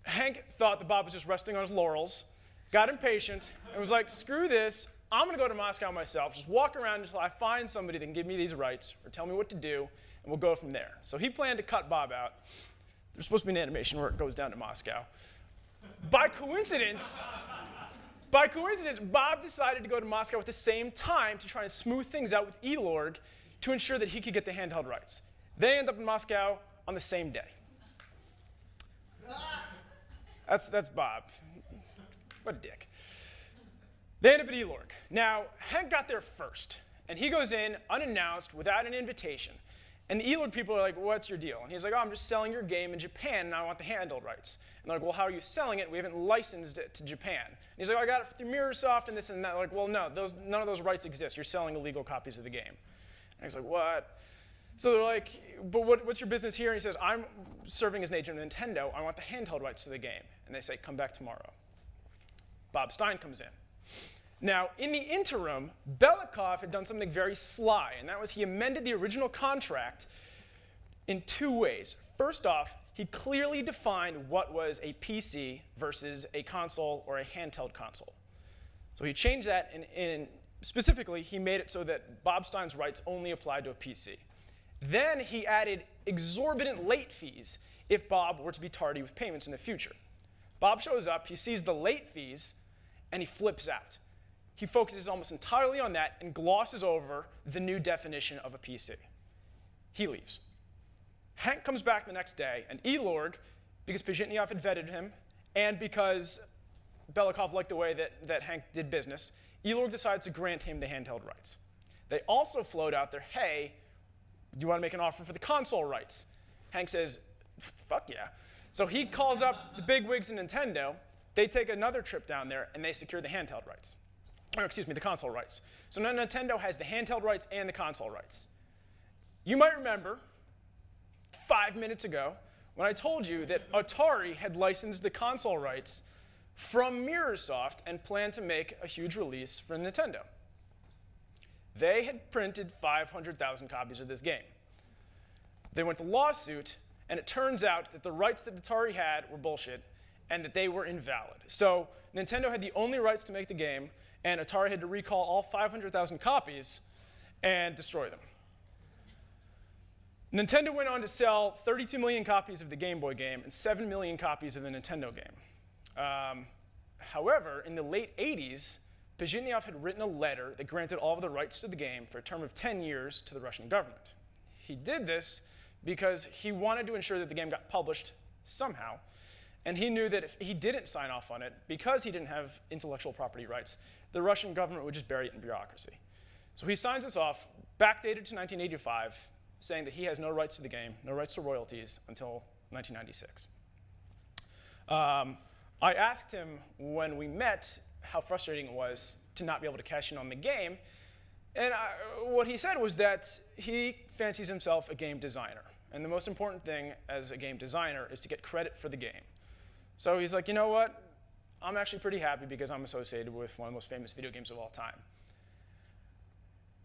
Hank thought that Bob was just resting on his laurels, got impatient, and was like, screw this, I'm going to go to Moscow myself, just walk around until I find somebody that can give me these rights or tell me what to do, and we'll go from there. So he planned to cut Bob out. There's supposed to be an animation where it goes down to Moscow. By coincidence, Bob decided to go to Moscow at the same time to try and smooth things out with Elorg to ensure that he could get the handheld rights. They end up in Moscow on the same day. That's Bob. What a dick. They end up at Elorg. Now, Hank got there first, and he goes in unannounced without an invitation. And the Elorg people are like, what's your deal? And he's like, oh, I'm just selling your game in Japan, and I want the handheld rights. And they're like, well, how are you selling it? We haven't licensed it to Japan. And he's like, oh, I got it through Mirrorsoft and this and that. They're like, well, no, none of those rights exist. You're selling illegal copies of the game. And he's like, what? So they're like, but what's your business here? And he says, I'm serving as an agent of Nintendo. I want the handheld rights to the game. And they say, come back tomorrow. Bob Stein comes in. Now, in the interim, Belikov had done something very sly, and that was he amended the original contract in two ways. First off, he clearly defined what was a PC versus a console or a handheld console. So he changed that, and specifically, he made it so that Bob Stein's rights only applied to a PC. Then he added exorbitant late fees if Bob were to be tardy with payments in the future. Bob shows up, he sees the late fees, and he flips out. he focuses almost entirely on that and glosses over the new definition of a PC. He leaves. Hank comes back the next day, and Elorg, because Pajitnov had vetted him, and because Belikov liked the way that Hank did business, Elorg decides to grant him the handheld rights. They also float out there, hey, do you want to make an offer for the console rights? Hank says, fuck yeah. So he calls up the bigwigs in Nintendo. They take another trip down there, and they secure the handheld rights. Or excuse me, the console rights. So now Nintendo has the handheld rights and the console rights. You might remember 5 minutes ago when I told you that Atari had licensed the console rights from Mirrorsoft and planned to make a huge release for Nintendo. They had printed 500,000 copies of this game. They went to lawsuit, and it turns out that the rights that Atari had were bullshit and that they were invalid. So Nintendo had the only rights to make the game, and Atari had to recall all 500,000 copies and destroy them. Nintendo went on to sell 32 million copies of the Game Boy game and 7 million copies of the Nintendo game. However, in the late 80s, Pajitnov had written a letter that granted all of the rights to the game for a term of 10 years to the Russian government. He did this because he wanted to ensure that the game got published somehow, and he knew that if he didn't sign off on it, because he didn't have intellectual property rights, the Russian government would just bury it in bureaucracy. So he signs this off, backdated to 1985, saying that he has no rights to the game, no rights to royalties until 1996. I asked him when we met how frustrating it was to not be able to cash in on the game, and what he said was that he fancies himself a game designer, and the most important thing as a game designer is to get credit for the game. So he's like, you know what? I'm actually pretty happy because I'm associated with one of the most famous video games of all time.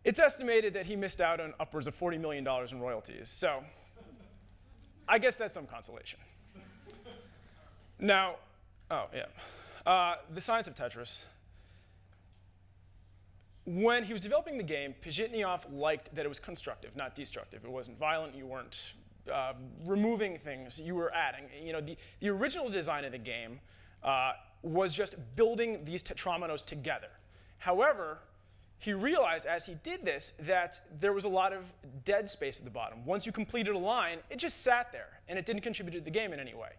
It's estimated that he missed out on upwards of $40 million in royalties, so I guess that's some consolation. Now, the science of Tetris. When he was developing the game, Pajitnov liked that it was constructive, not destructive. It wasn't violent. You weren't removing things. You were adding. You know, the original design of the game was just building these tetrominoes together. However, he realized as he did this that there was a lot of dead space at the bottom. Once you completed a line, it just sat there, and it didn't contribute to the game in any way.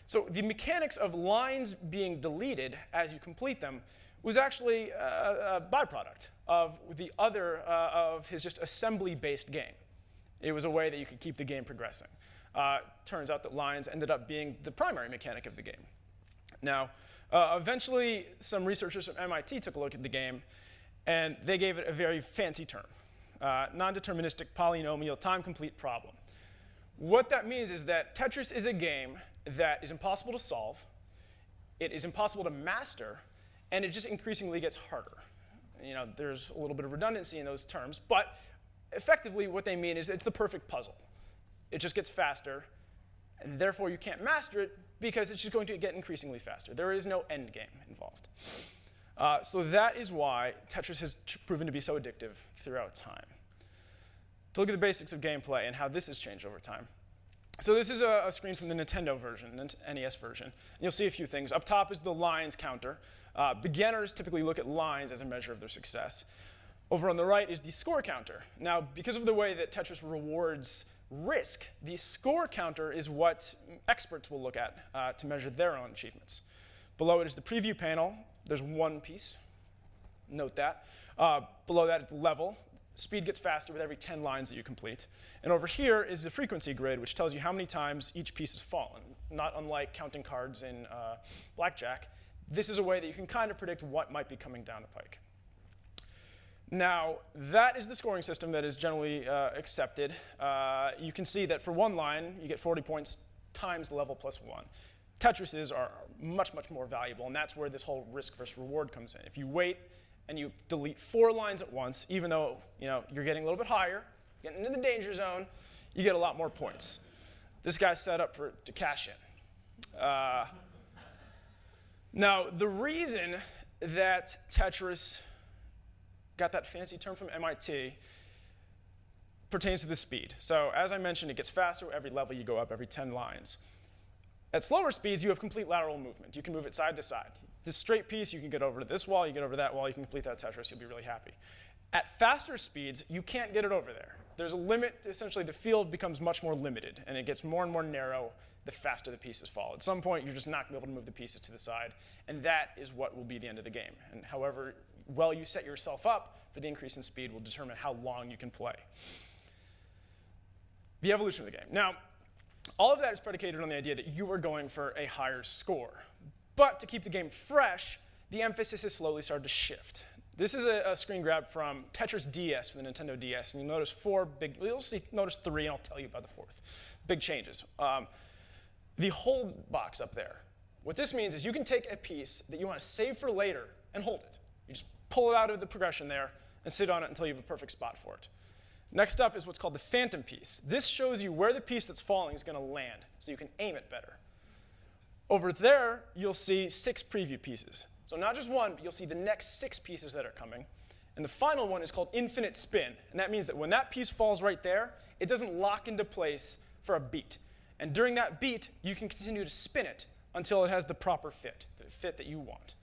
So the mechanics of lines being deleted as you complete them was actually a byproduct of the other of his just assembly-based game. It was a way that you could keep the game progressing. Turns out that lines ended up being the primary mechanic of the game. Now, eventually, some researchers from MIT took a look at the game, and they gave it a very fancy term, non-deterministic polynomial time-complete problem. What that means is that Tetris is a game that is impossible to solve, it is impossible to master, and it just increasingly gets harder. You know, there's a little bit of redundancy in those terms, but effectively what they mean is it's the perfect puzzle. It just gets faster, and therefore you can't master it because it's just going to get increasingly faster. There is no end game involved. So that is why Tetris has proven to be so addictive throughout time. To look at the basics of gameplay and how this has changed over time. So this is a screen from the Nintendo version, the NES version. And you'll see a few things. Up top is the lines counter. Beginners typically look at lines as a measure of their success. Over on the right is the score counter. Now, because of the way that Tetris rewards risk, the score counter is what experts will look at to measure their own achievements. Below it is the preview panel. There's one piece. Note that. Below that is the level. Speed gets faster with every 10 lines that you complete. And over here is the frequency grid, which tells you how many times each piece has fallen. Not unlike counting cards in blackjack, this is a way that you can kind of predict what might be coming down the pike. Now, that is the scoring system that is generally accepted. You can see that for one line, you get 40 points times the level plus 1. Tetris's are much, much more valuable, and that's where this whole risk versus reward comes in. If you wait and you delete 4 lines at once, even though you're getting a little bit higher, getting into the danger zone, you get a lot more points. This guy's set up to cash in. Now, the reason that Tetris got that fancy term from MIT pertains to the speed. So as I mentioned, it gets faster every level you go up, every 10 lines. At slower speeds, you have complete lateral movement. You can move it side to side. This straight piece, you can get over to this wall, you get over to that wall, you can complete that Tetris, you'll be really happy. At faster speeds, you can't get it over there. There's a limit. Essentially, the field becomes much more limited, and it gets more and more narrow the faster the pieces fall. At some point, you're just not going to be able to move the pieces to the side, and that is what will be the end of the game. And however well you set yourself up for the increase in speed will determine how long you can play. The evolution of the game. Now, all of that is predicated on the idea that you are going for a higher score. But to keep the game fresh, the emphasis has slowly started to shift. This is a screen grab from Tetris DS for the Nintendo DS, and you'll notice notice three, and I'll tell you about the fourth. Big changes. The hold box up there. What this means is you can take a piece that you want to save for later and hold it. You just pull it out of the progression there and sit on it until you have a perfect spot for it. Next up is what's called the phantom piece. This shows you where the piece that's falling is going to land, so you can aim it better. Over there, you'll see 6 preview pieces. So not just one, but you'll see the next 6 pieces that are coming. And the final one is called infinite spin. And that means that when that piece falls right there, it doesn't lock into place for a beat. And during that beat, you can continue to spin it until it has the proper fit, the fit that you want.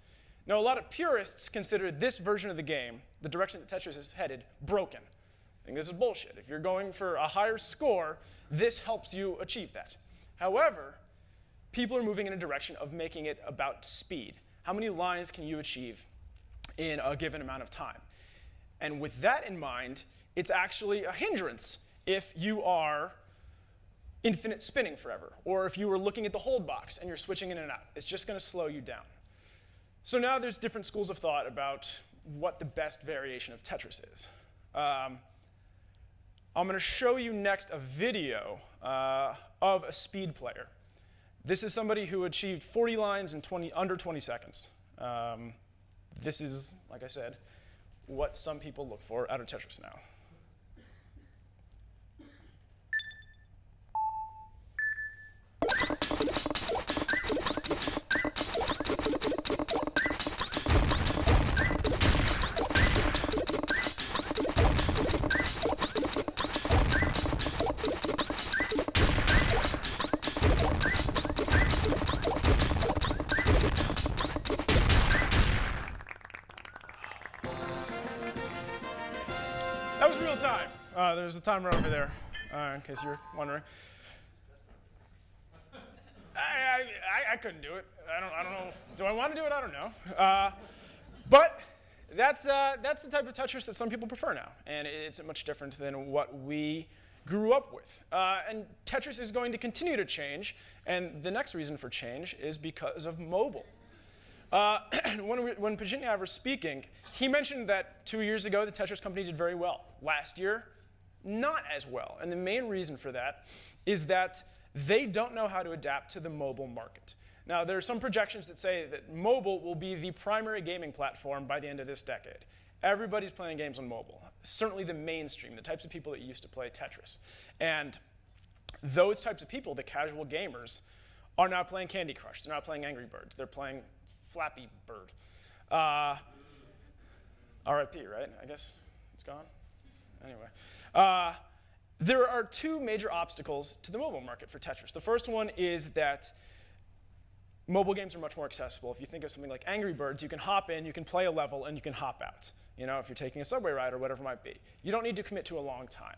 Now, a lot of purists consider this version of the game, the direction that Tetris is headed, broken. I think this is bullshit. If you're going for a higher score, this helps you achieve that. However, people are moving in a direction of making it about speed. How many lines can you achieve in a given amount of time? And with that in mind, it's actually a hindrance if you are infinite spinning forever, or if you were looking at the hold box and you're switching in and out. It's just going to slow you down. So now there's different schools of thought about what the best variation of Tetris is. I'm going to show you next a video of a speed player. This is somebody who achieved 40 lines in under 20 seconds. This is, like I said, what some people look for out of Tetris now. That was real time. There's a timer over there, in case you're wondering. I couldn't do it. I don't know. Do I want to do it? I don't know. But that's the type of Tetris that some people prefer now, and it's much different than what we grew up with. And Tetris is going to continue to change, and the next reason for change is because of mobile. When Pajitnov was speaking, he mentioned that 2 years ago, the Tetris company did very well. Last year, not as well. And the main reason for that is that they don't know how to adapt to the mobile market. Now, there are some projections that say that mobile will be the primary gaming platform by the end of this decade. Everybody's playing games on mobile. Certainly the mainstream, the types of people that used to play Tetris. And those types of people, the casual gamers, are now playing Candy Crush. They're not playing Angry Birds. They're playing Flappy Bird. RIP, right? I guess it's gone. Anyway. There are 2 major obstacles to the mobile market for Tetris. The first one is that mobile games are much more accessible. If you think of something like Angry Birds, you can hop in, you can play a level, and you can hop out. You know, if you're taking a subway ride or whatever it might be. You don't need to commit to a long time.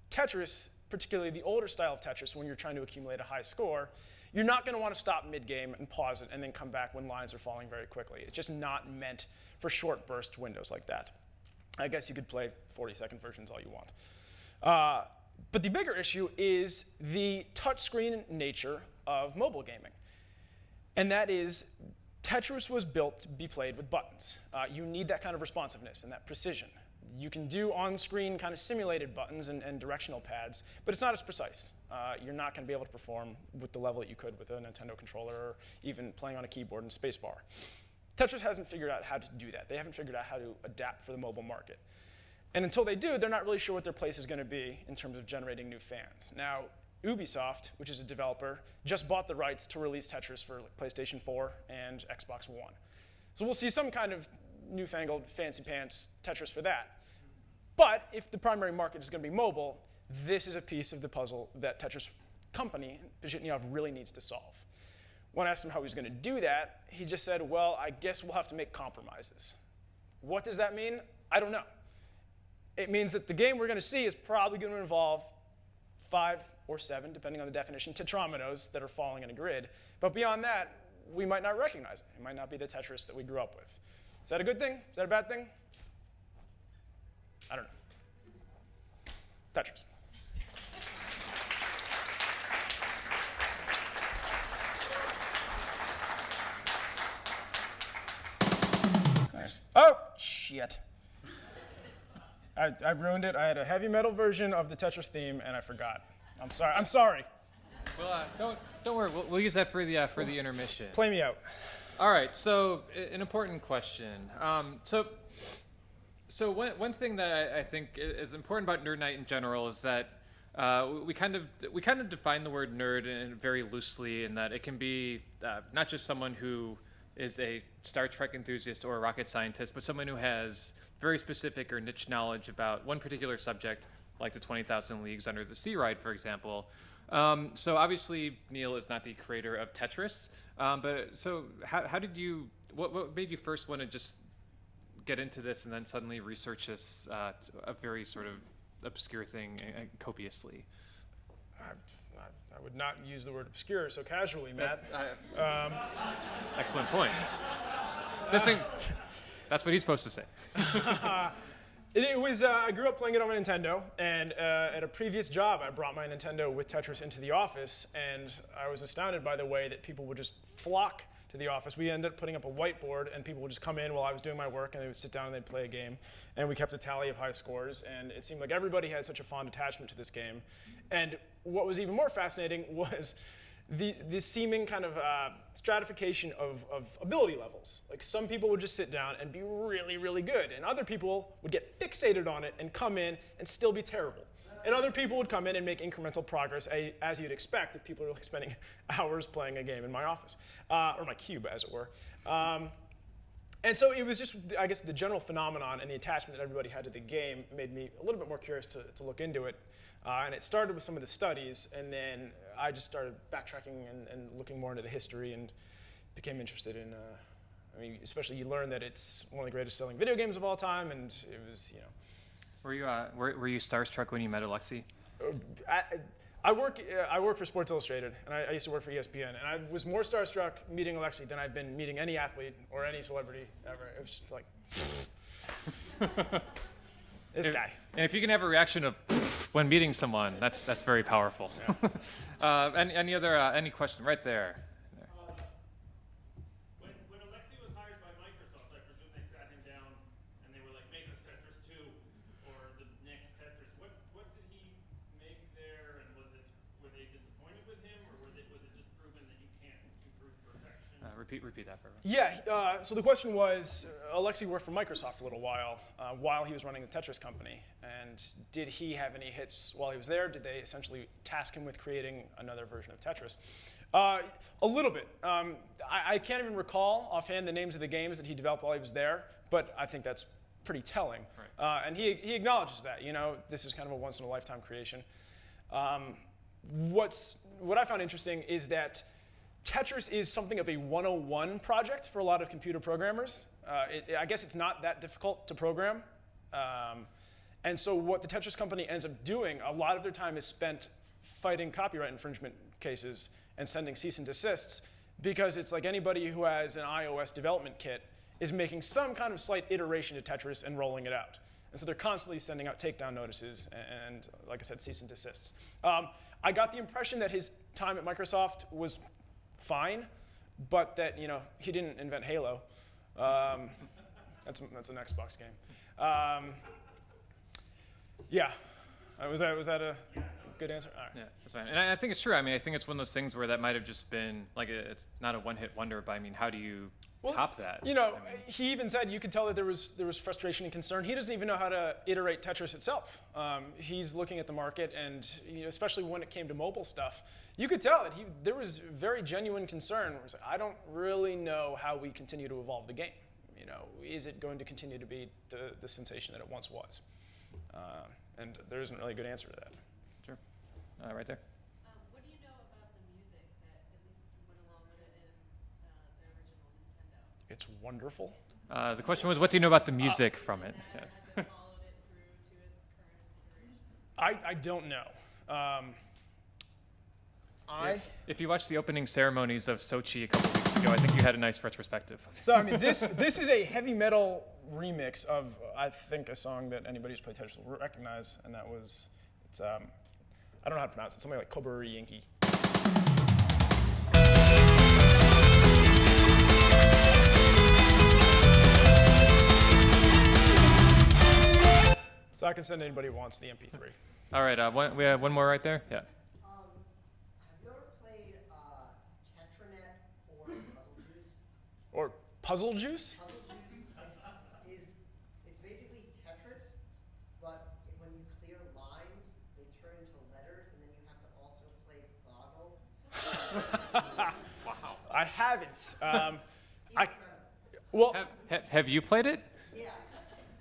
Tetris, particularly the older style of Tetris, when you're trying to accumulate a high score, you're not going to want to stop mid-game and pause it and then come back when lines are falling very quickly. It's just not meant for short burst windows like that. I guess you could play 40-second versions all you want. But the bigger issue is the touchscreen nature of mobile gaming. And that is, Tetris was built to be played with buttons. You need that kind of responsiveness and that precision. You can do on-screen kind of simulated buttons and directional pads, but it's not as precise. You're not going to be able to perform with the level that you could with a Nintendo controller or even playing on a keyboard and spacebar. Tetris hasn't figured out how to do that. They haven't figured out how to adapt for the mobile market. And until they do, they're not really sure what their place is going to be in terms of generating new fans. Now, Ubisoft, which is a developer, just bought the rights to release Tetris for PlayStation 4 and Xbox One. So we'll see some kind of newfangled fancy pants Tetris for that. But if the primary market is going to be mobile, this is a piece of the puzzle that Tetris company, Pajitnov, really needs to solve. when I asked him how he was going to do that, he just said, well, I guess we'll have to make compromises. What does that mean? I don't know. It means that the game we're going to see is probably going to involve 5 or 7, depending on the definition, tetrominoes that are falling in a grid. But beyond that, we might not recognize it. It might not be the Tetris that we grew up with. Is that a good thing? Is that a bad thing? I don't know. Tetris. Nice. Oh, shit. I ruined it. I had a heavy metal version of the Tetris theme, and I forgot. I'm sorry. I'm sorry. Well, don't worry. We'll use that for the intermission. Play me out. All right. So an important question. So one thing that I think is important about Nerd Night in general is that we kind of define the word nerd very loosely, in that it can be not just someone who is a Star Trek enthusiast or a rocket scientist, but someone who has very specific or niche knowledge about one particular subject, like the 20,000 Leagues Under the Sea ride, for example. So obviously Neil is not the creator of Tetris, but so how did you? What made you first want to just get into this and then suddenly research this a very sort of obscure thing copiously? I would not use the word obscure so casually, Matt. Excellent point. That's what he's supposed to say. It was, I grew up playing it on my Nintendo, and at a previous job, I brought my Nintendo with Tetris into the office, and I was astounded by the way that people would just flock to the office. We ended up putting up a whiteboard, and people would just come in while I was doing my work, and they would sit down and they'd play a game, and we kept a tally of high scores, and it seemed like everybody had such a fond attachment to this game. And what was even more fascinating was the seeming kind of stratification of ability levels. Like, some people would just sit down and be really, really good, and other people would get fixated on it and come in and still be terrible. And other people would come in and make incremental progress, as you'd expect if people are like spending hours playing a game in my office, or my cube, as it were. And so it was just, I guess, the general phenomenon and the attachment that everybody had to the game made me a little bit more curious to look into it. And it started with some of the studies, and then I just started backtracking and looking more into the history, and became interested in, I mean, especially you learn that it's one of the greatest selling video games of all time, and it was, you know. Were you starstruck when you met Alexei? I work for Sports Illustrated, and I used to work for ESPN, and I was more starstruck meeting Alexei than I've been meeting any athlete or any celebrity ever. It was just like, this guy. And if you can have a reaction of when meeting someone, that's very powerful. Yeah. Any question right there? When Alexei was hired by Microsoft, I presume they sat him down and they were like, make us Tetris 2 or the next Tetris. What did he make there, and were they disappointed with him, or was it just proven that you can't improve perfection? Repeat that for everyone. Yeah, so the question was, Alexei worked for Microsoft for a little while he was running the Tetris company, and did he have any hits while he was there? Did they essentially task him with creating another version of Tetris? A little bit. I can't even recall offhand the names of the games that he developed while he was there, but I think that's pretty telling. Right. And he acknowledges that, you know, this is kind of a once-in-a-lifetime creation. What I found interesting is that Tetris is something of a 101 project for a lot of computer programmers. I guess it's not that difficult to program. And so what the Tetris company ends up doing, a lot of their time is spent fighting copyright infringement cases and sending cease and desists, because it's like anybody who has an iOS development kit is making some kind of slight iteration to Tetris and rolling it out. And so they're constantly sending out takedown notices and, like I said, cease and desists. I got the impression that his time at Microsoft was fine, but that, you know, he didn't invent Halo. That's an Xbox game. Yeah, was that a good answer? All right. Yeah, that's fine. And I think it's true. I mean, I think it's one of those things where that might have just been, like, it's not a one-hit wonder, but I mean, how do you top that? You know, he even said you could tell that there was frustration and concern. He doesn't even know how to iterate Tetris itself. He's looking at the market, and you know, especially when it came to mobile stuff, you could tell that there was very genuine concern. Where it's like, I don't really know how we continue to evolve the game. You know, is it going to continue to be the sensation that it once was? And there isn't really a good answer to that. Sure. Right there. What do you know about the music that at least went along with it, and It's wonderful. The question was, what do you know about the music from it? Yes. I don't know. If you watched the opening ceremonies of Sochi a couple weeks ago, I think you had a nice retrospective. So I mean, this is a heavy metal remix of I think a song that anybody who's played Tetris will recognize, and that was I don't know how to pronounce it. Something like Koburi Yankee. So I can send anybody who wants the MP3. All right, we have one more right there. Yeah. Or Puzzle Juice? Puzzle Juice it's basically Tetris, but when you clear lines, they turn into letters, and then you have to also play Boggle. Wow. I haven't. Have you played it? Yeah.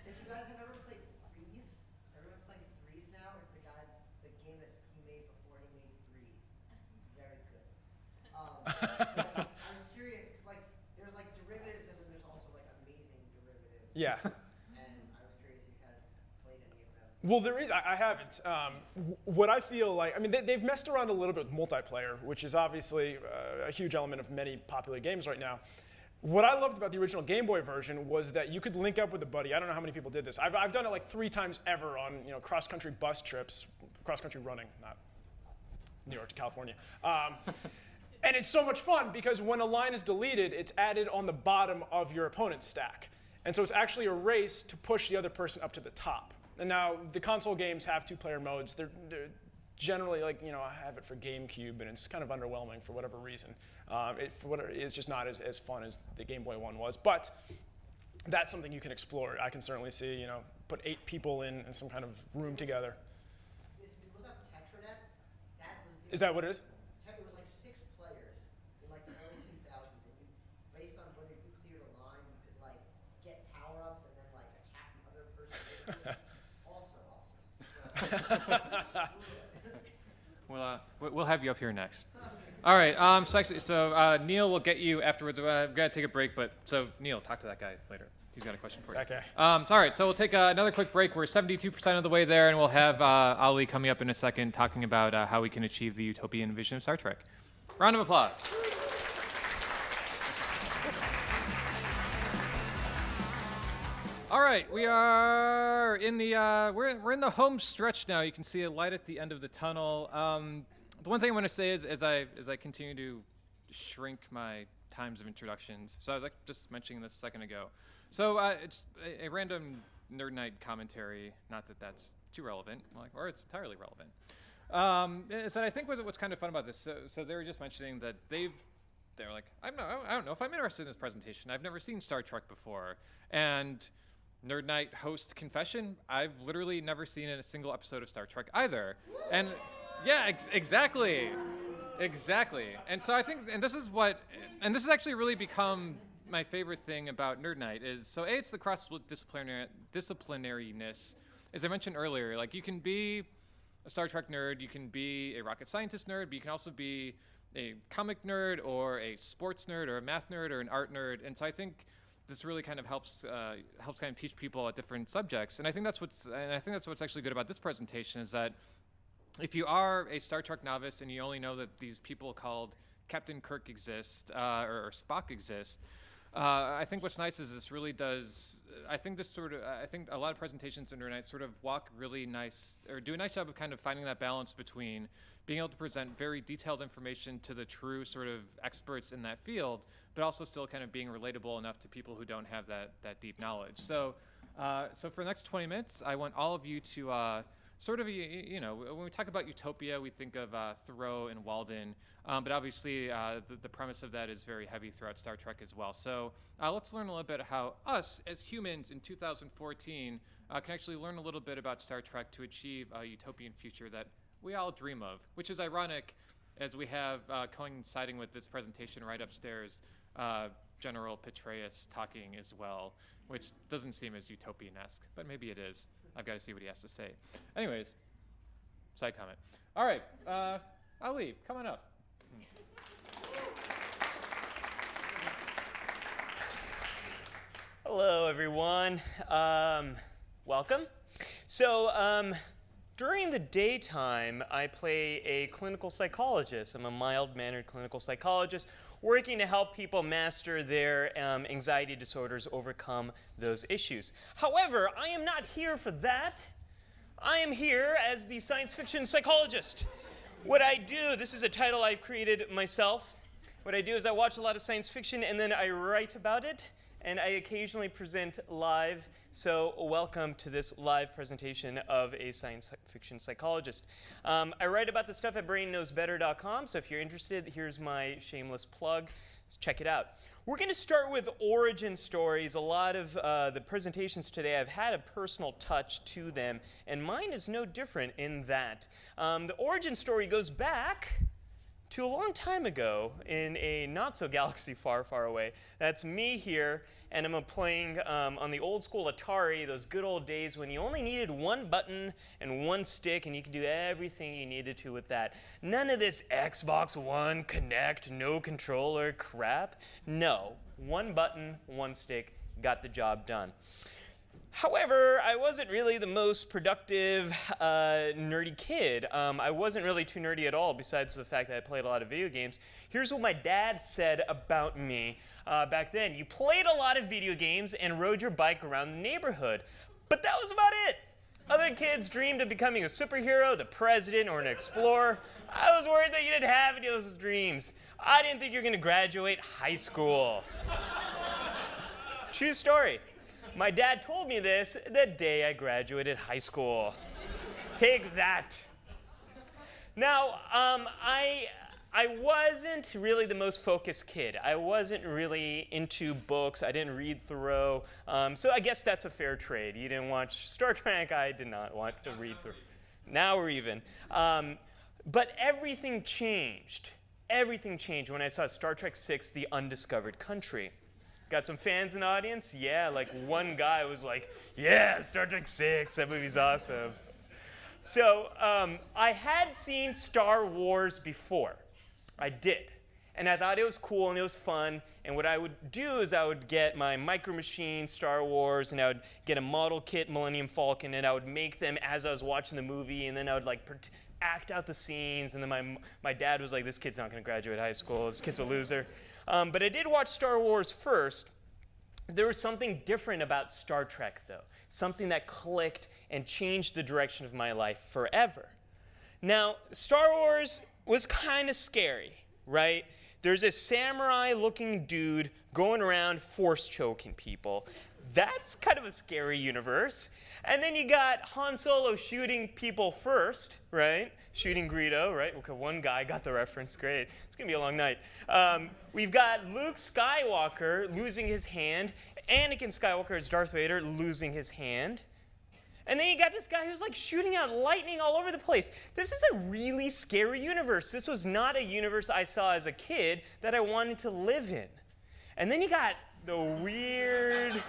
If you guys have ever played Freeze, everyone's playing Freeze now. It's the game that he made before he made Freeze. It's very good. I was curious, because there's derivatives, and then there's also amazing derivatives. Yeah. And I was curious if you had played any of them. Well, there is. I haven't. What I feel like, I mean, they've messed around a little bit with multiplayer, which is obviously a huge element of many popular games right now. What I loved about the original Game Boy version was that you could link up with a buddy. I don't know how many people did this. I've done it 3 times ever on cross-country bus trips, cross-country running, not New York to California. And it's so much fun because when a line is deleted, it's added on the bottom of your opponent's stack. And so it's actually a race to push the other person up to the top. And now the console games have 2-player modes. They're generally I have it for GameCube, and it's kind of underwhelming for whatever reason. It's just not as fun as the Game Boy one was. But that's something you can explore. I can certainly see, put 8 people in some kind of room together. If you look up Tetranet, Is that what it is? It was 6 players in the early 2000s, and based on whether you cleared a line, you could get power-ups and then attack the other person. Also awesome. We'll have you up here next. All right. So Neil will get you afterwards. We've got to take a break, but so Neil, talk to that guy later. He's got a question for you. Okay. All right. So we'll take another quick break. We're 72% of the way there, and we'll have Ali coming up in a second, talking about how we can achieve the utopian vision of Star Trek. Round of applause. All right, we are in the we're in the home stretch now. You can see a light at the end of the tunnel. The one thing I want to say is, as I continue to shrink my times of introductions. So I was just mentioning this a second ago. So it's a random Nerd Night commentary. Not that that's too relevant, or it's entirely relevant. So I think what's kind of fun about this. So they were just mentioning that they're like, I don't know if I'm interested in this presentation. I've never seen Star Trek before, and Nerd Night host confession, I've literally never seen a single episode of Star Trek either. And yeah, exactly. And so I think, and this has actually really become my favorite thing about Nerd Night is, so A, it's the cross-disciplinariness. As I mentioned earlier, you can be a Star Trek nerd, you can be a rocket scientist nerd, but you can also be a comic nerd or a sports nerd or a math nerd or an art nerd. And so I think this really kind of helps kind of teach people at different subjects. And I think that's what's actually good about this presentation is that if you are a Star Trek novice and you only know that these people called Captain Kirk exist or Spock exist, I think what's nice is this really does. I think a lot of presentations in Nerd Night sort of walk really nice or do a nice job of kind of finding that balance between being able to present very detailed information to the true sort of experts in that field, but also still kind of being relatable enough to people who don't have that deep knowledge. So for the next 20 minutes, I want all of you to sort of, when we talk about utopia, we think of Thoreau and Walden, but obviously the premise of that is very heavy throughout Star Trek as well. So let's learn a little bit how us as humans in 2014 can actually learn a little bit about Star Trek to achieve a utopian future that we all dream of, which is ironic as we have coinciding with this presentation right upstairs, General Petraeus talking as well, which doesn't seem as utopian-esque, but maybe it is. I've got to see what he has to say. Anyways, side comment. All right, Ali, come on up. Hello, everyone. Welcome. So, during the daytime, I play a clinical psychologist. I'm a mild-mannered clinical psychologist working to help people master their anxiety disorders, overcome those issues. However, I am not here for that. I am here as the science fiction psychologist. What I do, this is a title I've created myself. What I do is I watch a lot of science fiction and then I write about it, and I occasionally present live. So welcome to this live presentation of a science fiction psychologist. I write about this stuff at brainknowsbetter.com, so if you're interested, here's my shameless plug. Let's check it out. We're going to start with origin stories. A lot of the presentations today, I've had a personal touch to them, and mine is no different in that. The origin story goes back to a long time ago in a not-so-galaxy far, far away. That's me here, and I'm playing on the old-school Atari, those good old days when you only needed one button and one stick, and you could do everything you needed to with that. None of this Xbox One, Connect, no controller crap. No, one button, one stick, got the job done. However, I wasn't really the most productive nerdy kid. I wasn't really too nerdy at all, besides the fact that I played a lot of video games. Here's what my dad said about me back then. You played a lot of video games and rode your bike around the neighborhood, but that was about it. Other kids dreamed of becoming a superhero, the president, or an explorer. I was worried that you didn't have any of those dreams. I didn't think you were going to graduate high school. True story. My dad told me this the day I graduated high school. Take that. Now, I wasn't really the most focused kid. I wasn't really into books. I didn't read through. So I guess that's a fair trade. You didn't watch Star Trek. I did not want to read through. Now we're even. But everything changed. Everything changed when I saw Star Trek VI, The Undiscovered Country. Got some fans in the audience? Yeah, like one guy was like, yeah, Star Trek VI, that movie's awesome. So I had seen Star Wars before. I did. And I thought it was cool and it was fun. And what I would do is I would get my Micro Machine Star Wars, and I would get a model kit Millennium Falcon, and I would make them as I was watching the movie, and then I would like act out the scenes. And then my dad was like, this kid's not going to graduate high school. This kid's a loser. But I did watch Star Wars first. There was something different about Star Trek, though. Something that clicked and changed the direction of my life forever. Now, Star Wars was kind of scary, right? There's a samurai-looking dude going around force-choking people. That's kind of a scary universe. And then you got Han Solo shooting people first, right? Shooting Greedo, right? Okay, one guy got the reference. Great. It's going to be a long night. We've got Luke Skywalker losing his hand. Anakin Skywalker as Darth Vader losing his hand. And then you got this guy who's like shooting out lightning all over the place. This is a really scary universe. This was not a universe I saw as a kid that I wanted to live in. And then you got the weird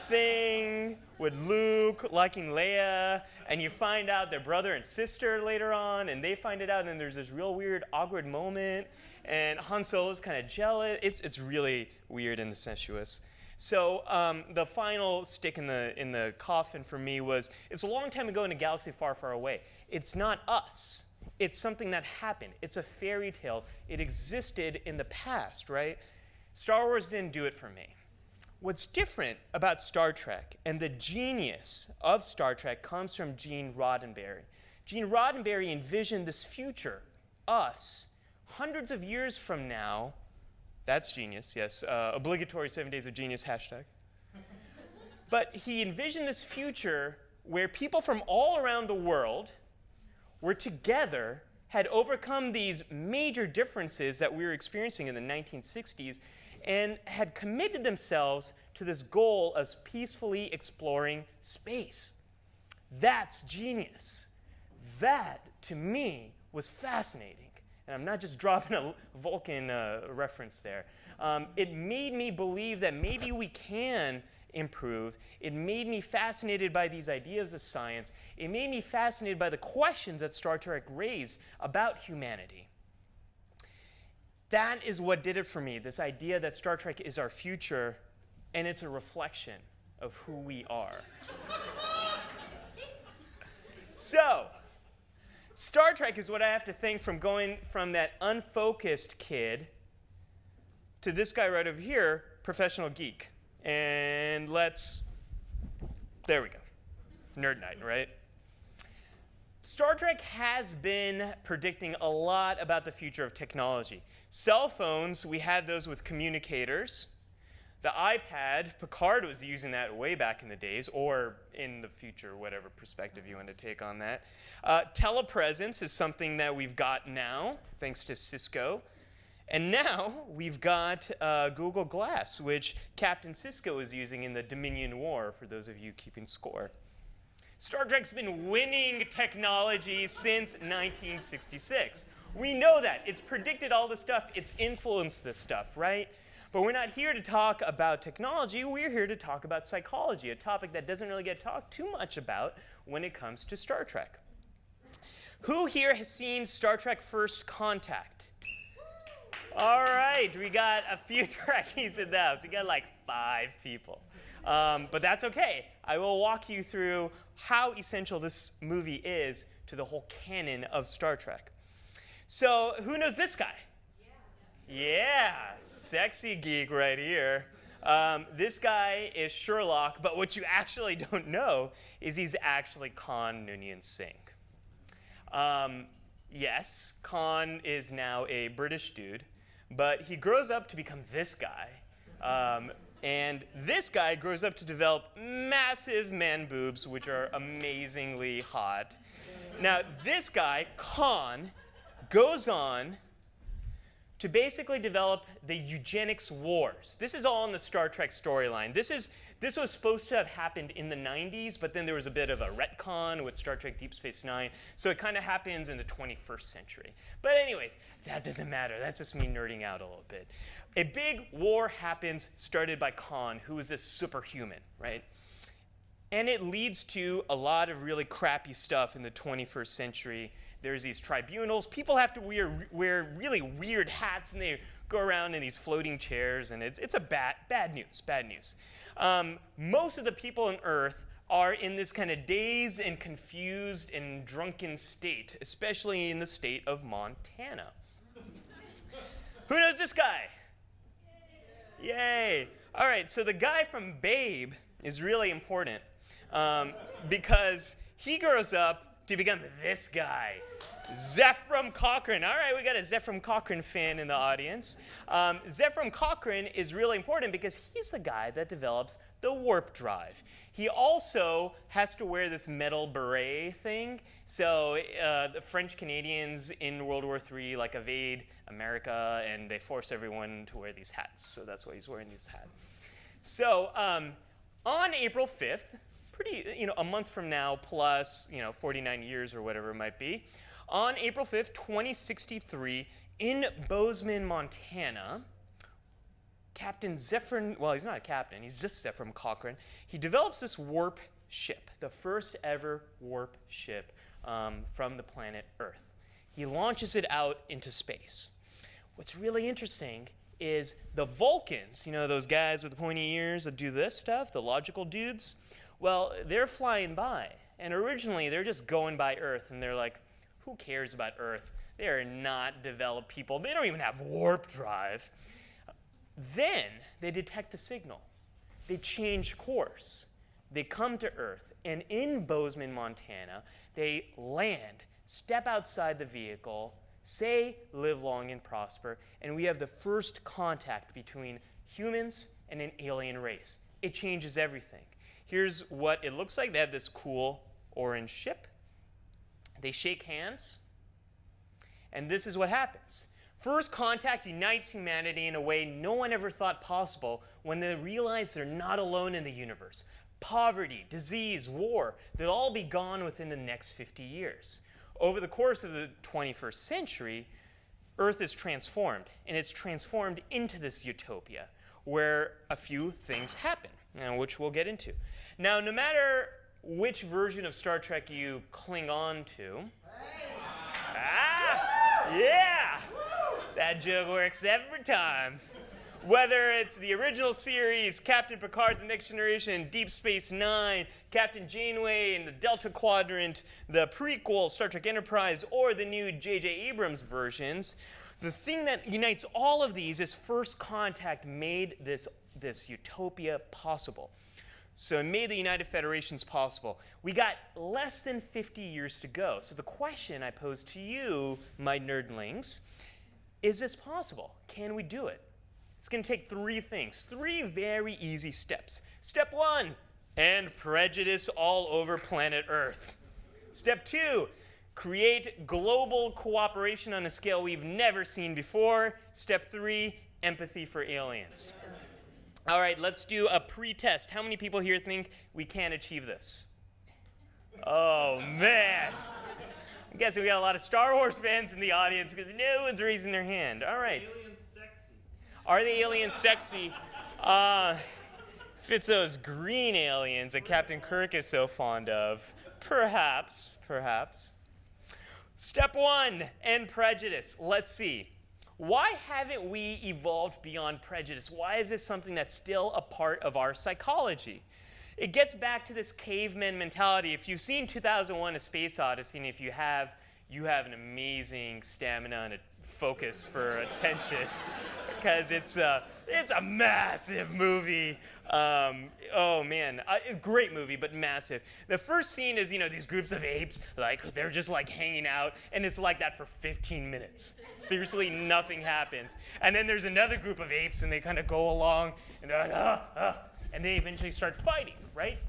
thing with Luke liking Leia, and you find out they're brother and sister later on, and they find it out, and then there's this real weird, awkward moment, and Han Solo's kind of jealous. It's really weird and incestuous. So the final stick in the coffin for me was, it's a long time ago in a galaxy far, far away. It's not us. It's something that happened. It's a fairy tale. It existed in the past, right? Star Wars didn't do it for me. What's different about Star Trek and the genius of Star Trek comes from Gene Roddenberry. Gene Roddenberry envisioned this future, us, hundreds of years from now. That's genius, yes. Obligatory 7 Days of Genius hashtag. But he envisioned this future where people from all around the world were together, had overcome these major differences that we were experiencing in the 1960s, and had committed themselves to this goal of peacefully exploring space. That's genius. That, to me, was fascinating. And I'm not just dropping a Vulcan reference there. It made me believe that maybe we can improve. It made me fascinated by these ideas of science. It made me fascinated by the questions that Star Trek raised about humanity. That is what did it for me, this idea that Star Trek is our future, and it's a reflection of who we are. So, Star Trek is what I have to thank from going from that unfocused kid to this guy right over here, professional geek. And there we go. Nerd night, right? Star Trek has been predicting a lot about the future of technology. Cell phones, we had those with communicators. The iPad, Picard was using that way back in the days, or in the future, whatever perspective you want to take on that. Telepresence is something that we've got now, thanks to Cisco. And now we've got Google Glass, which Captain Cisco is using in the Dominion War, for those of you keeping score. Star Trek's been winning technology since 1966. We know that. It's predicted all this stuff. It's influenced this stuff, right? But we're not here to talk about technology. We're here to talk about psychology, a topic that doesn't really get talked too much about when it comes to Star Trek. Who here has seen Star Trek First Contact? All right, we got a few Trekkies in the house. We got like 5 people. But that's okay. I will walk you through how essential this movie is to the whole canon of Star Trek. So who knows this guy? Yeah, sexy geek right here. This guy is Sherlock, but what you actually don't know is he's actually Khan Noonien Singh. Yes, Khan is now a British dude, but he grows up to become this guy. And this guy grows up to develop massive man boobs, which are amazingly hot. Now, this guy, Khan, goes on to basically develop the eugenics wars. This is all in the Star Trek storyline. This was supposed to have happened in the 90s, but then there was a bit of a retcon with Star Trek Deep Space Nine, so it kind of happens in the 21st century. But anyways, that doesn't matter. That's just me nerding out a little bit. A big war happens, started by Khan, who is a superhuman, right? And it leads to a lot of really crappy stuff in the 21st century. There's these tribunals. People have to wear really weird hats, and they go around in these floating chairs, and it's a bad news. Most of the people on Earth are in this kind of dazed and confused and drunken state, especially in the state of Montana. Who knows this guy? Yay. All right, so the guy from Babe is really important because he grows up to become this guy. Zephram Cochrane. All right, we got a Zephram Cochrane fan in the audience. Zephram Cochrane is really important because he's the guy that develops the warp drive. He also has to wear this metal beret thing. So the French Canadians in World War III like invade America, and they force everyone to wear these hats. So that's why he's wearing this hat. So on April 5th, a month from now plus 49 years or whatever it might be, on April 5th, 2063, in Bozeman, Montana, Captain Zephram, well, he's not a captain, he's just Zephram Cochrane, he develops this warp ship, the first ever warp ship from the planet Earth. He launches it out into space. What's really interesting is the Vulcans, those guys with the pointy ears that do this stuff, the logical dudes, well, they're flying by. And originally, they're just going by Earth, and they're like, who cares about Earth? They are not developed people. They don't even have warp drive. Then they detect the signal. They change course. They come to Earth, and in Bozeman, Montana, they land, step outside the vehicle, say, live long and prosper, and we have the first contact between humans and an alien race. It changes everything. Here's what it looks like. They have this cool orange ship. They shake hands, and this is what happens. First contact unites humanity in a way no one ever thought possible when they realize they're not alone in the universe. Poverty, disease, war, they'll all be gone within the next 50 years. Over the course of the 21st century, Earth is transformed, and it's transformed into this utopia where a few things happen, which we'll get into. Now, no matter which version of Star Trek you cling on to. Yeah! That joke works every time. Whether it's the original series, Captain Picard, The Next Generation, Deep Space Nine, Captain Janeway and the Delta Quadrant, the prequel, Star Trek Enterprise, or the new J.J. Abrams versions, the thing that unites all of these is First Contact made this utopia possible. So it made the United Federations possible. We got less than 50 years to go. So the question I pose to you, my nerdlings, is this possible? Can we do it? It's going to take three things, three very easy steps. Step one, end prejudice all over planet Earth. Step two, create global cooperation on a scale we've never seen before. Step three, empathy for aliens. All right, let's do a pre-test. How many people here think we can achieve this? Oh, man. I'm guessing we got a lot of Star Wars fans in the audience because no one's raising their hand. All right. Aliens sexy. Are the aliens sexy? If it's those green aliens that Captain Kirk is so fond of, perhaps. Step one, end prejudice. Let's see. Why haven't we evolved beyond prejudice? Why is this something that's still a part of our psychology? It gets back to this caveman mentality. If you've seen 2001: A Space Odyssey, and if you have an amazing stamina and a focus for attention, because it's a massive movie. Oh man, a great movie, but massive. The first scene is, these groups of apes, they're just hanging out, and it's like that for 15 minutes. Seriously, nothing happens. And then there's another group of apes, and they kind of go along, and they're like, and they eventually start fighting, right?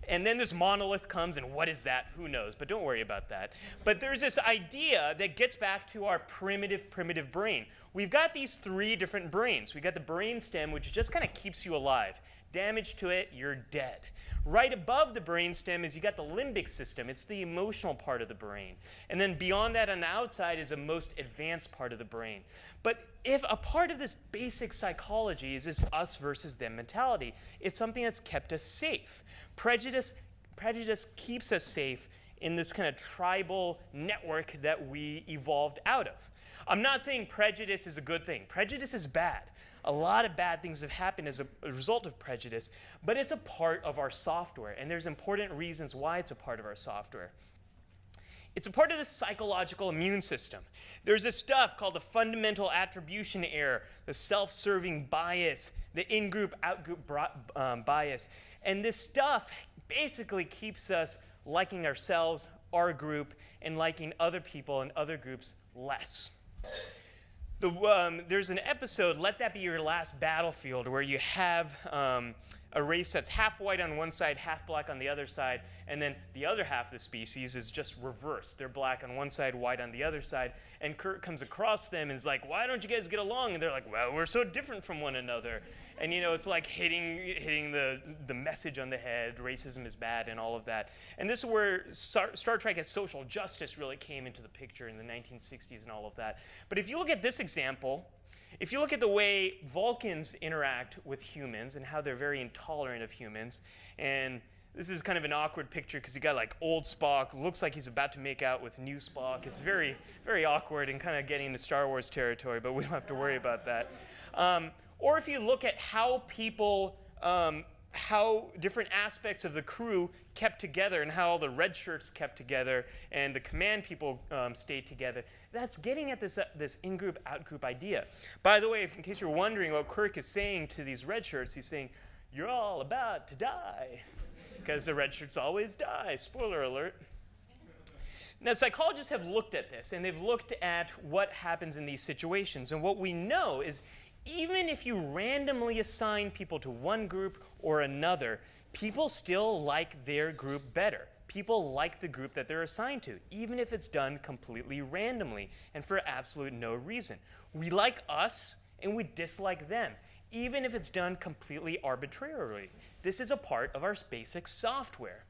And then this monolith comes, and what is that? Who knows? But don't worry about that. But there's this idea that gets back to our primitive brain. We've got these three different brains. We've got the brain stem, which just kind of keeps you alive. Damage to it, you're dead. Right above the brain stem is you got the limbic system. It's the emotional part of the brain. And then beyond that on the outside is the most advanced part of the brain. But if a part of this basic psychology is this us versus them mentality, it's something that's kept us safe. Prejudice keeps us safe in this kind of tribal network that we evolved out of. I'm not saying prejudice is a good thing. Prejudice is bad. A lot of bad things have happened as a result of prejudice, but it's a part of our software, and there's important reasons why it's a part of our software. It's a part of the psychological immune system. There's this stuff called the fundamental attribution error, the self-serving bias, the in-group, out-group bias. And this stuff basically keeps us liking ourselves, our group, and liking other people and other groups less. There's an episode, Let That Be Your Last Battlefield, where you have a race that's half white on one side, half black on the other side, and then the other half of the species is just reversed. They're black on one side, white on the other side, and Kurt comes across them and is like, why don't you guys get along? And they're like, well, we're so different from one another. And it's like hitting the message on the head, racism is bad and all of that. And this is where Star Trek as social justice really came into the picture in the 1960s and all of that. But if you look at this example, if you look at the way Vulcans interact with humans and how they're very intolerant of humans, and this is kind of an awkward picture because you got old Spock, looks like he's about to make out with new Spock. It's very, very awkward and kind of getting into Star Wars territory, but we don't have to worry about that. Or if you look at how people, how different aspects of the crew kept together and how all the red shirts kept together and the command people stayed together, that's getting at this in-group, out-group idea. By the way, in case you're wondering what Kirk is saying to these red shirts, he's saying, you're all about to die. Because the red shirts always die. Spoiler alert. Now, psychologists have looked at this, and they've looked at what happens in these situations. And what we know is even if you randomly assign people to one group or another, people still like their group better. People like the group that they're assigned to, even if it's done completely randomly and for absolute no reason. We like us, and we dislike them, even if it's done completely arbitrarily. This is a part of our basic software.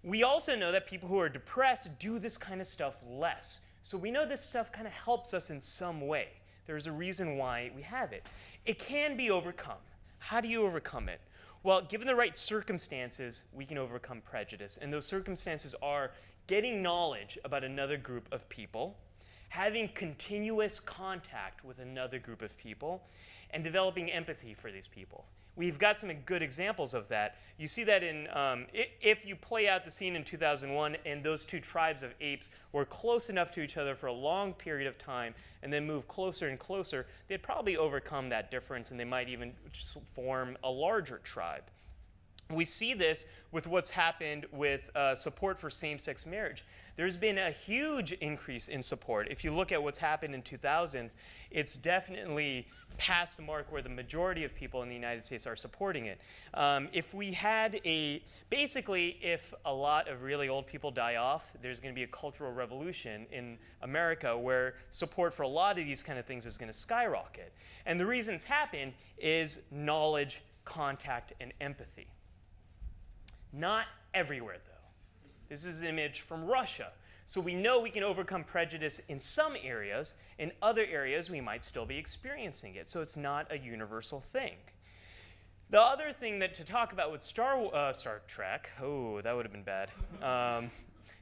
We also know that people who are depressed do this kind of stuff less. So we know this stuff kind of helps us in some way. There's a reason why we have it. It can be overcome. How do you overcome it? Well, given the right circumstances, we can overcome prejudice. And those circumstances are getting knowledge about another group of people, having continuous contact with another group of people, and developing empathy for these people. We've got some good examples of that. You see that in, if you play out the scene in 2001 and those two tribes of apes were close enough to each other for a long period of time and then move closer and closer, they'd probably overcome that difference and they might even just form a larger tribe. We see this with what's happened with support for same-sex marriage. There's been a huge increase in support. If you look at what's happened in 2000s, it's definitely past the mark where the majority of people in the United States are supporting it. If we had basically, if a lot of really old people die off, there's going to be a cultural revolution in America where support for a lot of these kind of things is going to skyrocket. And the reason it's happened is knowledge, contact, and empathy. Not everywhere, though. This is an image from Russia. So we know we can overcome prejudice in some areas. In other areas, we might still be experiencing it. So it's not a universal thing. The other thing that to talk about with Star Trek, oh, that would have been bad.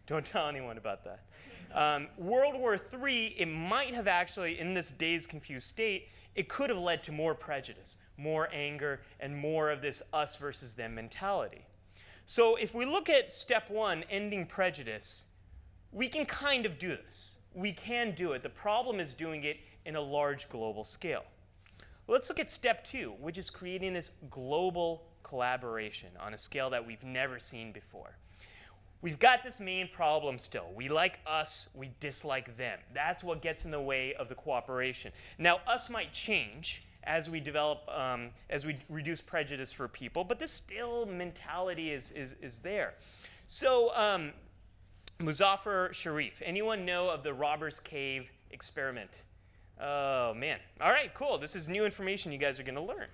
Don't tell anyone about that. World War III, it might have actually, in this dazed, confused state, it could have led to more prejudice, more anger, and more of this us versus them mentality. So if we look at step one, ending prejudice, we can kind of do this. We can do it. The problem is doing it in a large global scale. Let's look at step two, which is creating this global collaboration on a scale that we've never seen before. We've got this main problem still. We like us, we dislike them. That's what gets in the way of the cooperation. Now, us might change as we develop, as we reduce prejudice for people, but this still mentality is there. So Muzaffar Sharif, anyone know of the Robbers Cave experiment? Oh man, all right, cool. This is new information you guys are gonna learn.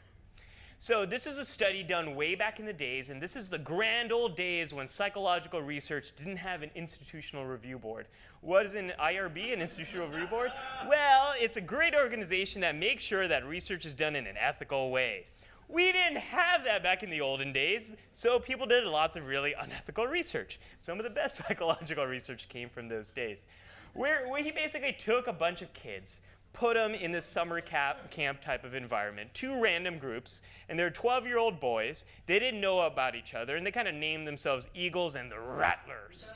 So this is a study done way back in the days, and this is the grand old days when psychological research didn't have an institutional review board. What is an IRB, an institutional review board? Well, it's a great organization that makes sure that research is done in an ethical way. We didn't have that back in the olden days, so people did lots of really unethical research. Some of the best psychological research came from those days, where he basically took a bunch of kids, put them in this summer camp type of environment, two random groups, and they're 12-year-old boys. They didn't know about each other, and they kind of named themselves Eagles and the Rattlers.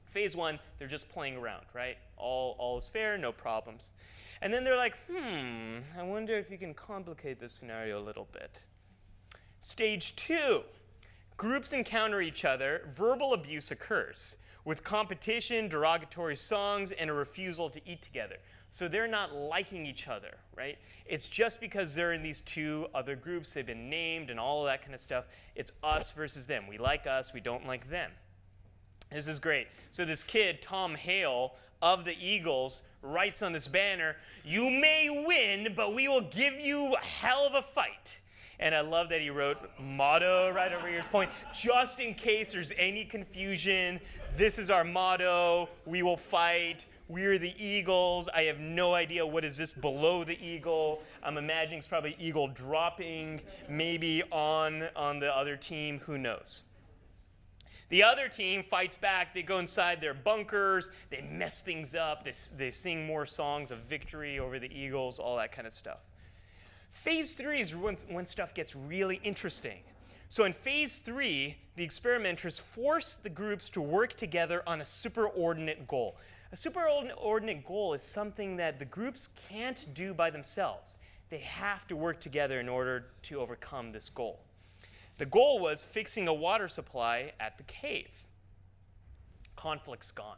Phase one, they're just playing around, right? All is fair, no problems. And then they're like, I wonder if you can complicate this scenario a little bit. Stage two, groups encounter each other, verbal abuse occurs, with competition, derogatory songs, and a refusal to eat together. So they're not liking each other, right? It's just because they're in these two other groups, they've been named and all of that kind of stuff. It's us versus them. We like us, we don't like them. This is great. So this kid, Tom Hale of the Eagles, writes on this banner, "You may win, but we will give you a hell of a fight." And I love that he wrote motto right over here's point. Just in case there's any confusion, this is our motto. We will fight. We're the Eagles. I have no idea what is this below the eagle. I'm imagining it's probably eagle dropping, maybe on the other team. Who knows? The other team fights back. They go inside their bunkers. They mess things up. They sing more songs of victory over the Eagles, all that kind of stuff. Phase three is when stuff gets really interesting. So in phase three, the experimenters force the groups to work together on a superordinate goal. A superordinate goal is something that the groups can't do by themselves. They have to work together in order to overcome this goal. The goal was fixing a water supply at the cave. Conflict's gone.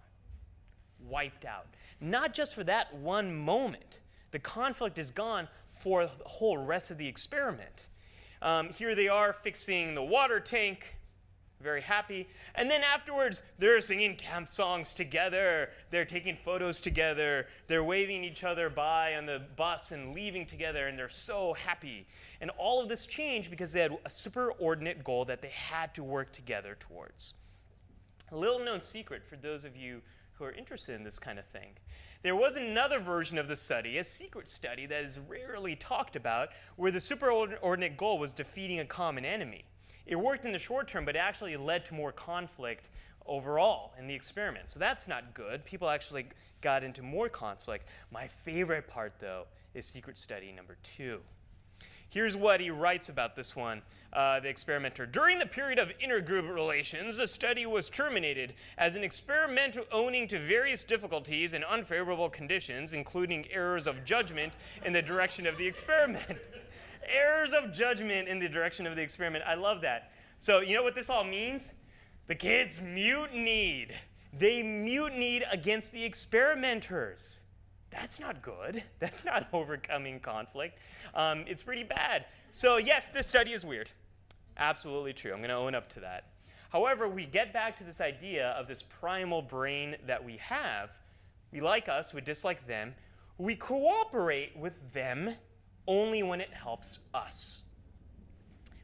Wiped out. Not just for that one moment. The conflict is gone for the whole rest of the experiment. Here they are fixing the water tank, very happy. And then afterwards, they're singing camp songs together. They're taking photos together. They're waving each other by on the bus and leaving together, and they're so happy. And all of this changed because they had a superordinate goal that they had to work together towards. A little known secret for those of you who are interested in this kind of thing. There was another version of the study, a secret study that is rarely talked about, where the superordinate goal was defeating a common enemy. It worked in the short term, but it actually led to more conflict overall in the experiment. So that's not good. People actually got into more conflict. My favorite part, though, is secret study number 2. Here's what he writes about this one, the experimenter. During the period of intergroup relations, the study was terminated as an experiment owing to various difficulties and unfavorable conditions, including errors of judgment in the direction of the experiment. Errors of judgment in the direction of the experiment. I love that. So you know what this all means? The kids mutinied. They mutinied against the experimenters. That's not good. That's not overcoming conflict. It's pretty bad. So yes, this study is weird. Absolutely true. I'm going to own up to that. However, we get back to this idea of this primal brain that we have. We like us, we dislike them. We cooperate with them only when it helps us.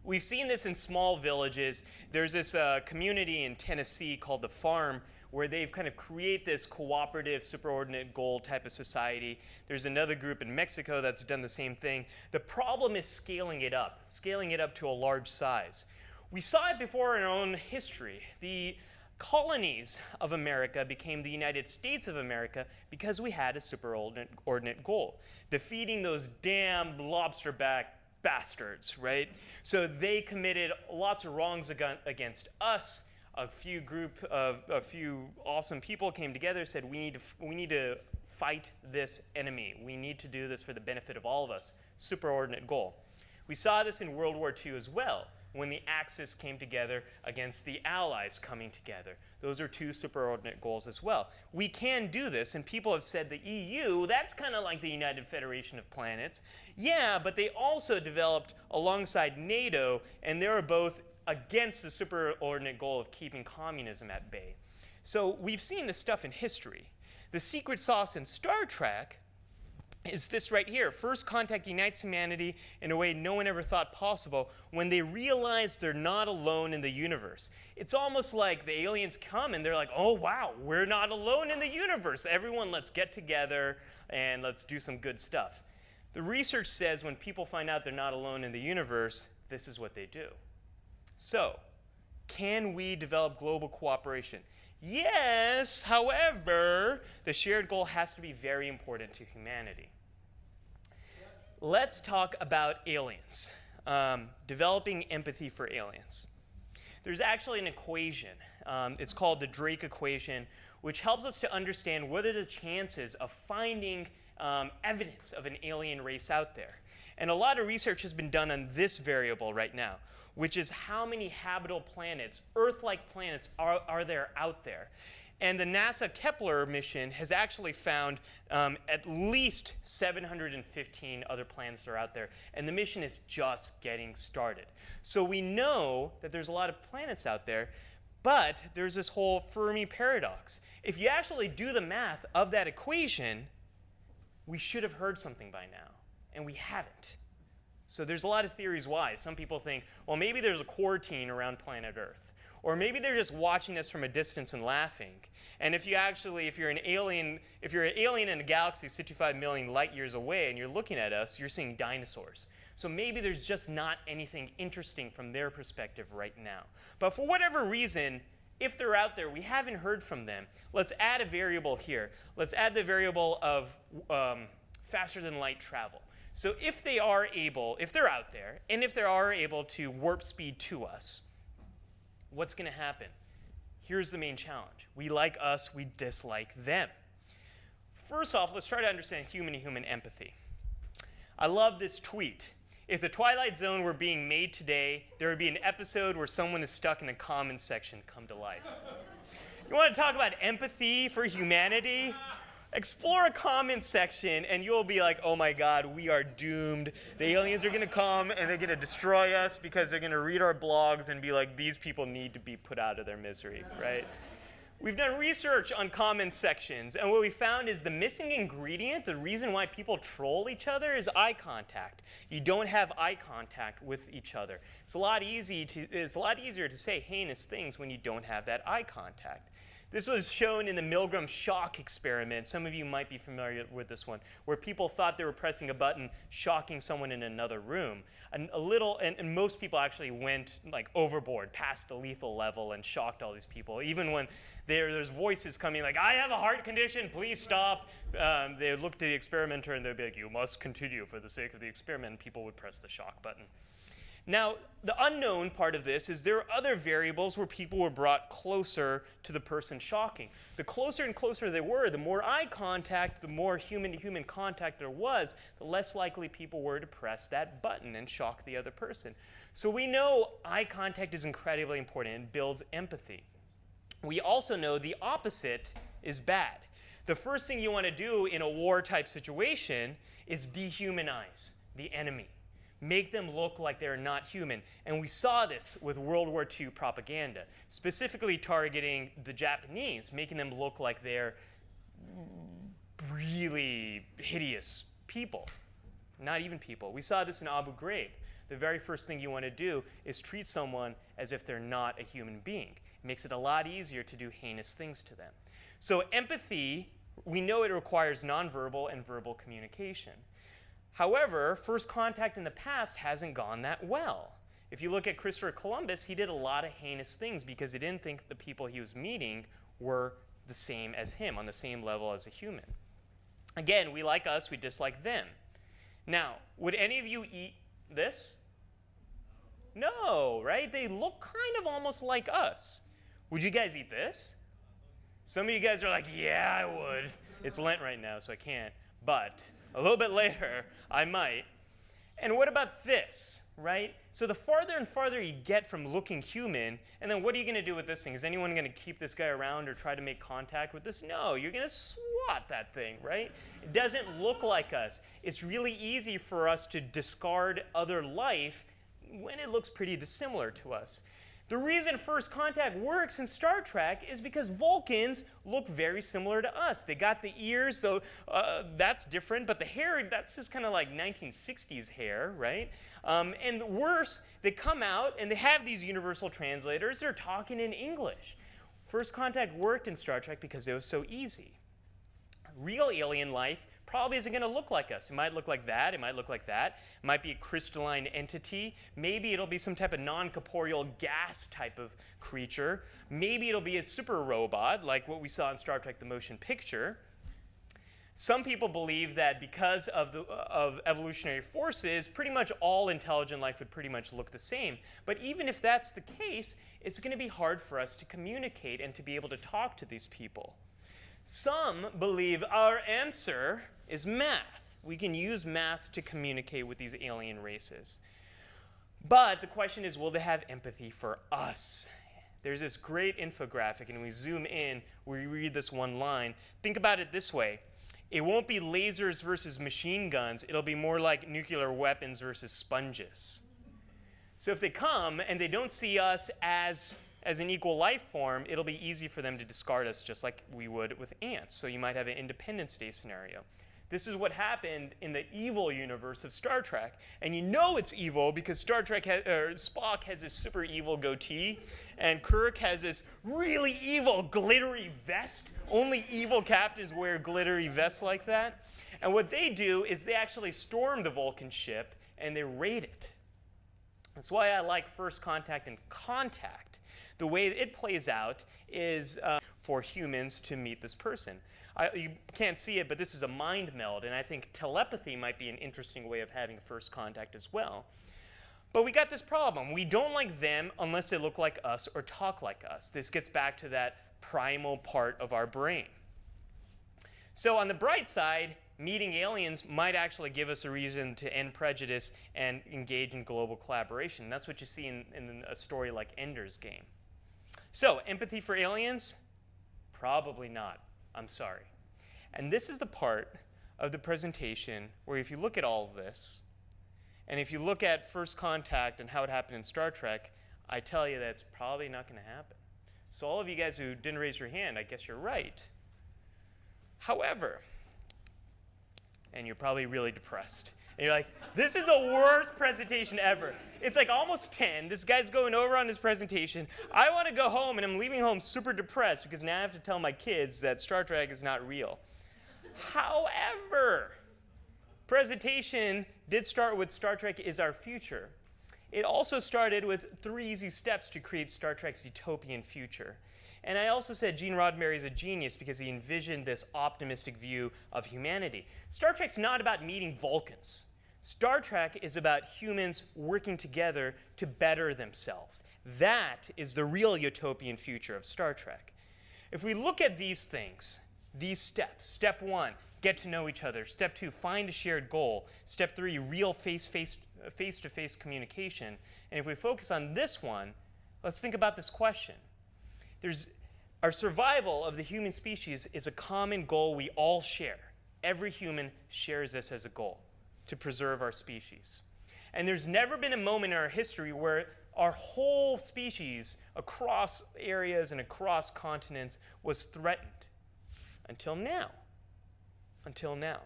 We've seen this in small villages. There's this community in Tennessee called The Farm, where they've kind of create this cooperative, superordinate goal type of society. There's another group in Mexico that's done the same thing. The problem is scaling it up to a large size. We saw it before in our own history. The colonies of America became the United States of America because we had a superordinate goal, defeating those damn lobsterback bastards, right? So they committed lots of wrongs against us. A few awesome people came together, said we need to fight this enemy. We need to do this for the benefit of all of us. Superordinate goal. We saw this in World War II as well, when the Axis came together against the Allies coming together. Those are 2 superordinate goals as well. We can do this, and people have said the EU, that's kind of like the United Federation of Planets. Yeah, but they also developed alongside NATO, and they were both against the superordinate goal of keeping communism at bay. So we've seen this stuff in history. The secret sauce in Star Trek is this right here. First contact unites humanity in a way no one ever thought possible when they realize they're not alone in the universe. It's almost like the aliens come and they're like, oh wow, we're not alone in the universe. Everyone, let's get together and let's do some good stuff. The research says when people find out they're not alone in the universe, this is what they do. So, can we develop global cooperation? Yes, however, the shared goal has to be very important to humanity. Let's talk about aliens, developing empathy for aliens. There's actually an equation. It's called the Drake equation, which helps us to understand what are the chances of finding evidence of an alien race out there. And a lot of research has been done on this variable right now, which is how many habitable planets, Earth-like planets, are there out there. And the NASA Kepler mission has actually found at least 715 other planets that are out there. And the mission is just getting started. So we know that there's a lot of planets out there, but there's this whole Fermi paradox. If you actually do the math of that equation, we should have heard something by now, and we haven't. So there's a lot of theories why. Some people think, well, maybe there's a quarantine around planet Earth. Or maybe they're just watching us from a distance and laughing. And if you're an alien in a galaxy 65 million light years away and you're looking at us, you're seeing dinosaurs. So maybe there's just not anything interesting from their perspective right now. But for whatever reason, if they're out there, we haven't heard from them. Let's add a variable here. Let's add the variable of faster than light travel. So if they're out there, and if they are able to warp speed to us, what's going to happen? Here's the main challenge. We like us, we dislike them. First off, let's try to understand human-to-human empathy. I love this tweet. If the Twilight Zone were being made today, there would be an episode where someone is stuck in a comments section come to life. You want to talk about empathy for humanity? Explore a comment section and you'll be like, oh my God, we are doomed. The aliens are going to come and they're going to destroy us because they're going to read our blogs and be like, these people need to be put out of their misery, right? We've done research on comment sections, and what we found is the missing ingredient, the reason why people troll each other, is eye contact. You don't have eye contact with each other. It's a lot easier to say heinous things when you don't have that eye contact. This was shown in the Milgram shock experiment. Some of you might be familiar with this one, where people thought they were pressing a button, shocking someone in another room. And most people actually went like overboard, past the lethal level, and shocked all these people. Even when there's voices coming like, "I have a heart condition, please stop." They look to the experimenter and they'd be like, "You must continue for the sake of the experiment." And people would press the shock button. Now, the unknown part of this is there are other variables where people were brought closer to the person shocking. The closer and closer they were, the more eye contact, the more human-to-human contact there was, the less likely people were to press that button and shock the other person. So we know eye contact is incredibly important and builds empathy. We also know the opposite is bad. The first thing you want to do in a war-type situation is dehumanize the enemy. Make them look like they're not human. And we saw this with World War II propaganda, specifically targeting the Japanese, making them look like they're really hideous people. Not even people. We saw this in Abu Ghraib. The very first thing you want to do is treat someone as if they're not a human being. It makes it a lot easier to do heinous things to them. So empathy, we know it requires nonverbal and verbal communication. However, first contact in the past hasn't gone that well. If you look at Christopher Columbus, he did a lot of heinous things because he didn't think the people he was meeting were the same as him, on the same level as a human. Again, we like us, we dislike them. Now, would any of you eat this? No, right? They look kind of almost like us. Would you guys eat this? Some of you guys are like, yeah, I would. It's Lent right now, so I can't. But a little bit later, I might. And what about this, right? So the farther and farther you get from looking human, and then what are you going to do with this thing? Is anyone going to keep this guy around or try to make contact with this? No, you're going to swat that thing, right? It doesn't look like us. It's really easy for us to discard other life when it looks pretty dissimilar to us. The reason first contact works in Star Trek is because Vulcans look very similar to us. They got the ears, though that's different, but the hair, that's just kind of like 1960s hair, right? And worse, they come out and they have these universal translators. They're talking in English. First contact worked in Star Trek because it was so easy. Real alien life probably isn't going to look like us. It might look like that. It might look like that. It might be a crystalline entity. Maybe it'll be some type of non-corporeal gas type of creature. Maybe it'll be a super robot like what we saw in Star Trek the Motion Picture. Some people believe that because of evolutionary forces, pretty much all intelligent life would pretty much look the same. But even if that's the case, it's going to be hard for us to communicate and to be able to talk to these people. Some believe our answer is math. We can use math to communicate with these alien races. But the question is, will they have empathy for us? There's this great infographic, and we zoom in, we read this one line. Think about it this way. It won't be lasers versus machine guns. It'll be more like nuclear weapons versus sponges. So if they come and they don't see us as an equal life form, it'll be easy for them to discard us just like we would with ants. So you might have an Independence Day scenario. This is what happened in the evil universe of Star Trek. And you know it's evil because Spock has this super evil goatee, and Kirk has this really evil glittery vest. Only evil captains wear glittery vests like that. And what they do is they actually storm the Vulcan ship and they raid it. That's why I like First Contact and Contact. The way it plays out is for humans to meet this person. You can't see it, but this is a mind meld, and I think telepathy might be an interesting way of having first contact as well. But we got this problem. We don't like them unless they look like us or talk like us. This gets back to that primal part of our brain. So on the bright side, meeting aliens might actually give us a reason to end prejudice and engage in global collaboration. That's what you see in a story like Ender's Game. So, empathy for aliens? Probably not. I'm sorry. And this is the part of the presentation where if you look at all of this, and if you look at First Contact and how it happened in Star Trek, I tell you that it's probably not going to happen. So all of you guys who didn't raise your hand, I guess you're right. However, and you're probably really depressed. And you're like, this is the worst presentation ever. It's like almost 10. This guy's going over on his presentation. I want to go home, and I'm leaving home super depressed because now I have to tell my kids that Star Trek is not real. However, presentation did start with Star Trek is our future. It also started with 3 easy steps to create Star Trek's utopian future. And I also said Gene Roddenberry is a genius because he envisioned this optimistic view of humanity. Star Trek's not about meeting Vulcans. Star Trek is about humans working together to better themselves. That is the real utopian future of Star Trek. If we look at these things, these steps, step 1, get to know each other. Step 2, find a shared goal. Step 3, real face-to-face communication. And if we focus on this one, let's think about this question. Our survival of the human species is a common goal we all share. Every human shares this as a goal, to preserve our species. And there's never been a moment in our history where our whole species across areas and across continents was threatened. Until now. Until now.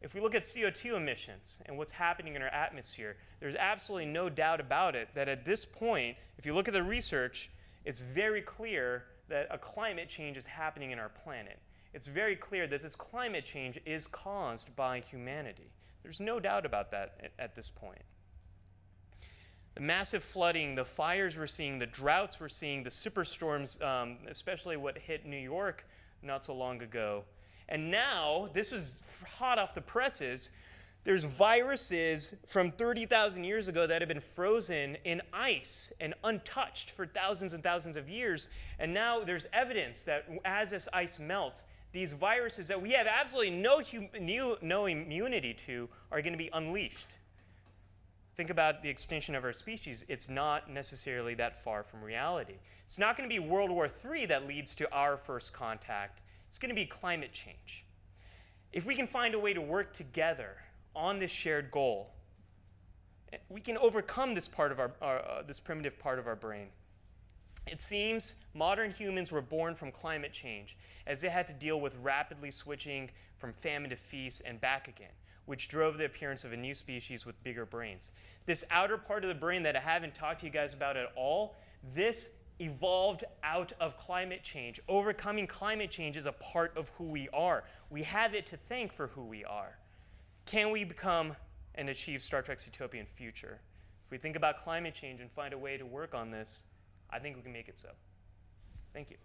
If we look at CO2 emissions and what's happening in our atmosphere, there's absolutely no doubt about it that at this point, if you look at the research, it's very clear that a climate change is happening in our planet. It's very clear that this climate change is caused by humanity. There's no doubt about that at this point. The massive flooding, the fires we're seeing, the droughts we're seeing, the superstorms, especially what hit New York not so long ago. And now, this was hot off the presses, there's viruses from 30,000 years ago that have been frozen in ice and untouched for thousands and thousands of years. And now there's evidence that as this ice melts, these viruses that we have absolutely no immunity to are going to be unleashed. Think about the extinction of our species. It's not necessarily that far from reality. It's not going to be World War III that leads to our first contact. It's going to be climate change. If we can find a way to work together on this shared goal, we can overcome this part of this primitive part of our brain. It seems modern humans were born from climate change as they had to deal with rapidly switching from famine to feast and back again, which drove the appearance of a new species with bigger brains. This outer part of the brain that I haven't talked to you guys about at all, this evolved out of climate change. Overcoming climate change is a part of who we are. We have it to thank for who we are. Can we become and achieve Star Trek's utopian future? If we think about climate change and find a way to work on this, I think we can make it so. Thank you.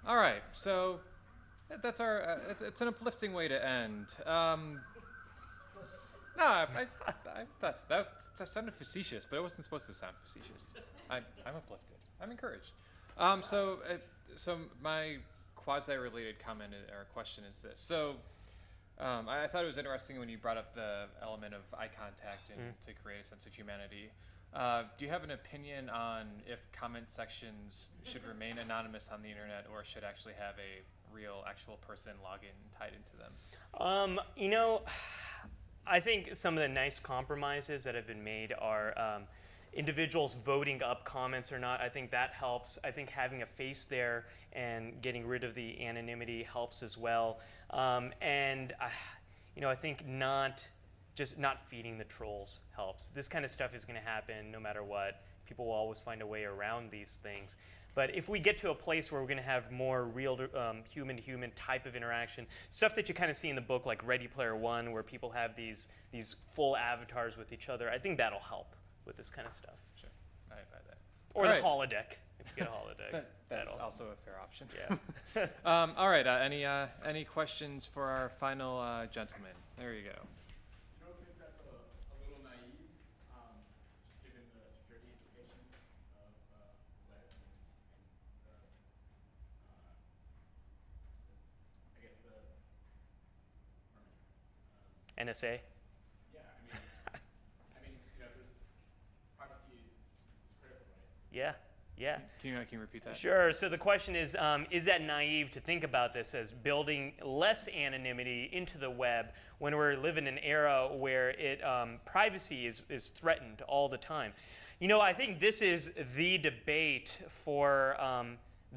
All right, so that's our. It's an uplifting way to end. No, that sounded facetious, but it wasn't supposed to sound facetious. I'm uplifted. I'm encouraged. So my quasi-related comment or question is this. So I thought it was interesting when you brought up the element of eye contact and to create a sense of humanity. Do you have an opinion on if comment sections should remain anonymous on the internet or should actually have a real, actual person login tied into them? I think some of the nice compromises that have been made are individuals voting up comments or not. I think that helps. I think having a face there and getting rid of the anonymity helps as well. I think not feeding the trolls helps. This kind of stuff is going to happen no matter what. People will always find a way around these things. But if we get to a place where we're going to have more real human-to-human type of interaction, stuff that you kind of see in the book like Ready Player One, where people have these full avatars with each other, I think that'll help with this kind of stuff. Sure, I buy that. Or the holodeck, if you get a holodeck. That's also a fair option. Yeah. All right, any questions for our final gentleman? There you go. You don't think that's a little naive, just given the security implications of the web and NSA? Yeah, there's privacy is critical, right? Yeah. Can you repeat that? Sure. So the question is that naive to think about this as building less anonymity into the web when we're living in an era where privacy is threatened all the time? You know, I think this is the debate for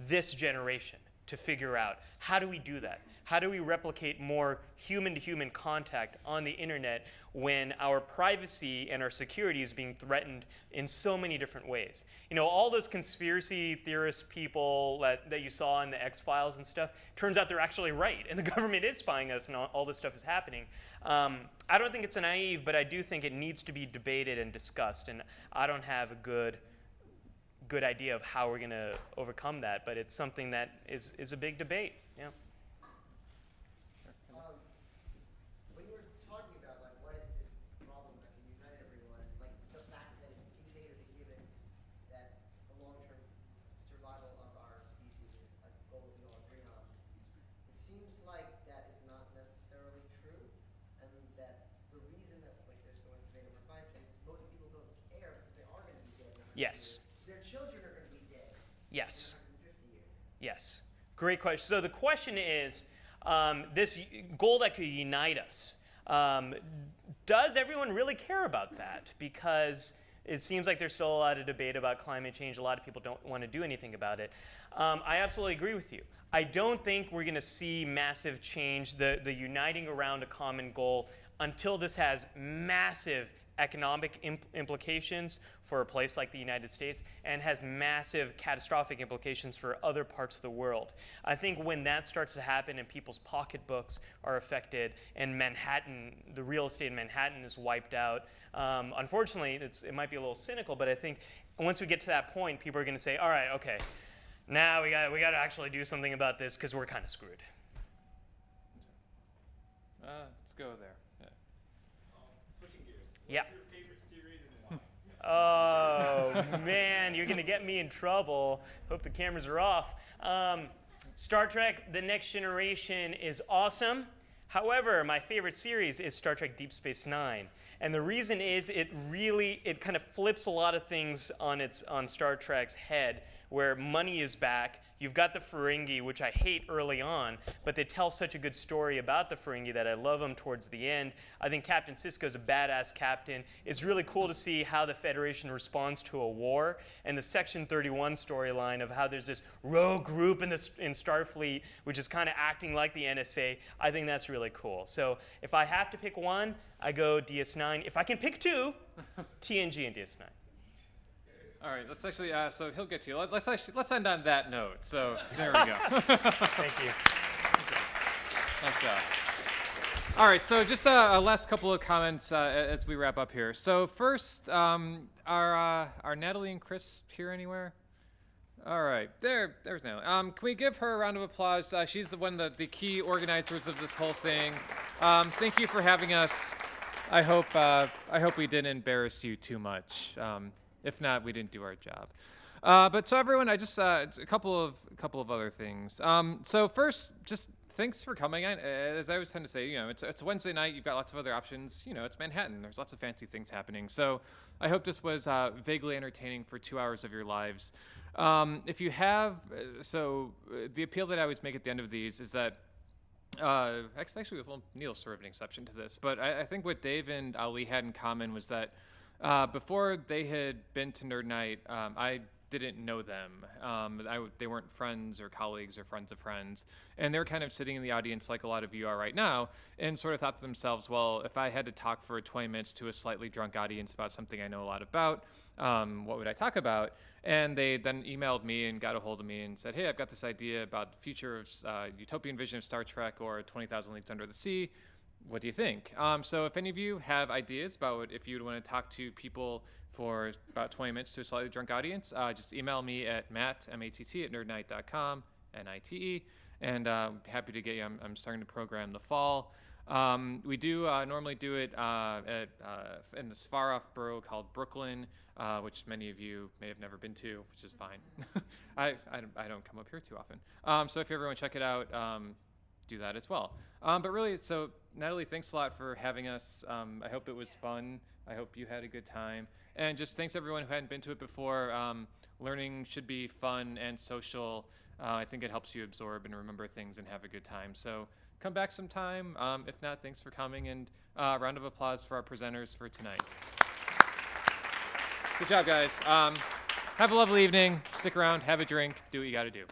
this generation to figure out, how do we do that? How do we replicate more human-to-human contact on the internet when our privacy and our security is being threatened in so many different ways? You know, all those conspiracy theorist people that you saw in the X-Files and stuff, turns out they're actually right, and the government is spying us, and all this stuff is happening. I don't think it's naive, but I do think it needs to be debated and discussed, and I don't have a good idea of how we're going to overcome that, but it's something that is a big debate. Yeah. When you were talking about like what is this problem that can unite everyone, like the fact that it can be taken as a given that the long-term survival of our species is a goal we all agree on, it seems like that is not necessarily true, and that the reason that like there's so much debate over climate change is most people don't care because they are going to be dead in 100 Yes. years. Their children are going to be dead Yes. in 150 years. Yes. Great question. So the question is, this goal that could unite us, does everyone really care about that? Because it seems like there's still a lot of debate about climate change. A lot of people don't want to do anything about it. I absolutely agree with you. I don't think we're going to see massive change, the uniting around a common goal, until this has massive economic implications for a place like the United States and has massive catastrophic implications for other parts of the world. I think when that starts to happen and people's pocketbooks are affected and Manhattan, the real estate in Manhattan is wiped out, unfortunately, it might be a little cynical, but I think once we get to that point, people are going to say, all right, okay, now we got to actually do something about this because we're kind of screwed. Let's go there. Switching gears. Yeah. What's your favorite series and why? Oh, man, you're going to get me in trouble. Hope the cameras are off. Star Trek The Next Generation is awesome. However, my favorite series is Star Trek Deep Space Nine. And the reason is it kind of flips a lot of things on Star Trek's head, where money is back. You've got the Ferengi, which I hate early on, but they tell such a good story about the Ferengi that I love them towards the end. I think Captain Sisko's a badass captain. It's really cool to see how the Federation responds to a war, and the Section 31 storyline of how there's this rogue group in Starfleet, which is kind of acting like the NSA. I think that's really cool. So if I have to pick one, I go DS9. If I can pick two, TNG and DS9. All right, let's actually, so he'll get to you. Let's end on that note. So there we go. Thank you. Nice job. All right, so just a last couple of comments as we wrap up here. So first, are Natalie and Chris here anywhere? All right, there's Natalie. Can we give her a round of applause? She's the key organizers of this whole thing. Thank you for having us. I hope we didn't embarrass you too much. If not, we didn't do our job. But so everyone, it's a couple of other things. So first, just thanks for coming. As I always tend to say, it's Wednesday night. You've got lots of other options. It's Manhattan. There's lots of fancy things happening. So I hope this was vaguely entertaining for 2 hours of your lives. If you have, the appeal that I always make at the end of these is that. Actually, well, Neil's sort of an exception to this, but I think what Dave and Ali had in common was that before they had been to Nerd Night, I didn't know them. They weren't friends or colleagues or friends of friends, and they're kind of sitting in the audience like a lot of you are right now, and sort of thought to themselves, well, if I had to talk for 20 minutes to a slightly drunk audience about something I know a lot about, what would I talk about? And they then emailed me and got a hold of me and said, hey, I've got this idea about the future of utopian vision of Star Trek or 20,000 Leagues Under the Sea. What do you think? So if any of you have ideas about if you'd want to talk to people for about 20 minutes to a slightly drunk audience, just email me at Matt, M-A-T-T, at nerdnight.com, N-I-T-E, and happy to get you. I'm starting to program the fall. We do normally do it in this far-off borough called Brooklyn, which many of you may have never been to, which is fine. I don't come up here too often. So if you ever want to check it out, do that as well. But really, so Natalie, thanks a lot for having us. I hope it was fun. I hope you had a good time. And just thanks everyone who hadn't been to it before. Learning should be fun and social. I think it helps you absorb and remember things and have a good time. So come back sometime. If not, thanks for coming, and round of applause for our presenters for tonight. Good job, guys. Have a lovely evening. Stick around, have a drink, do what you got to do.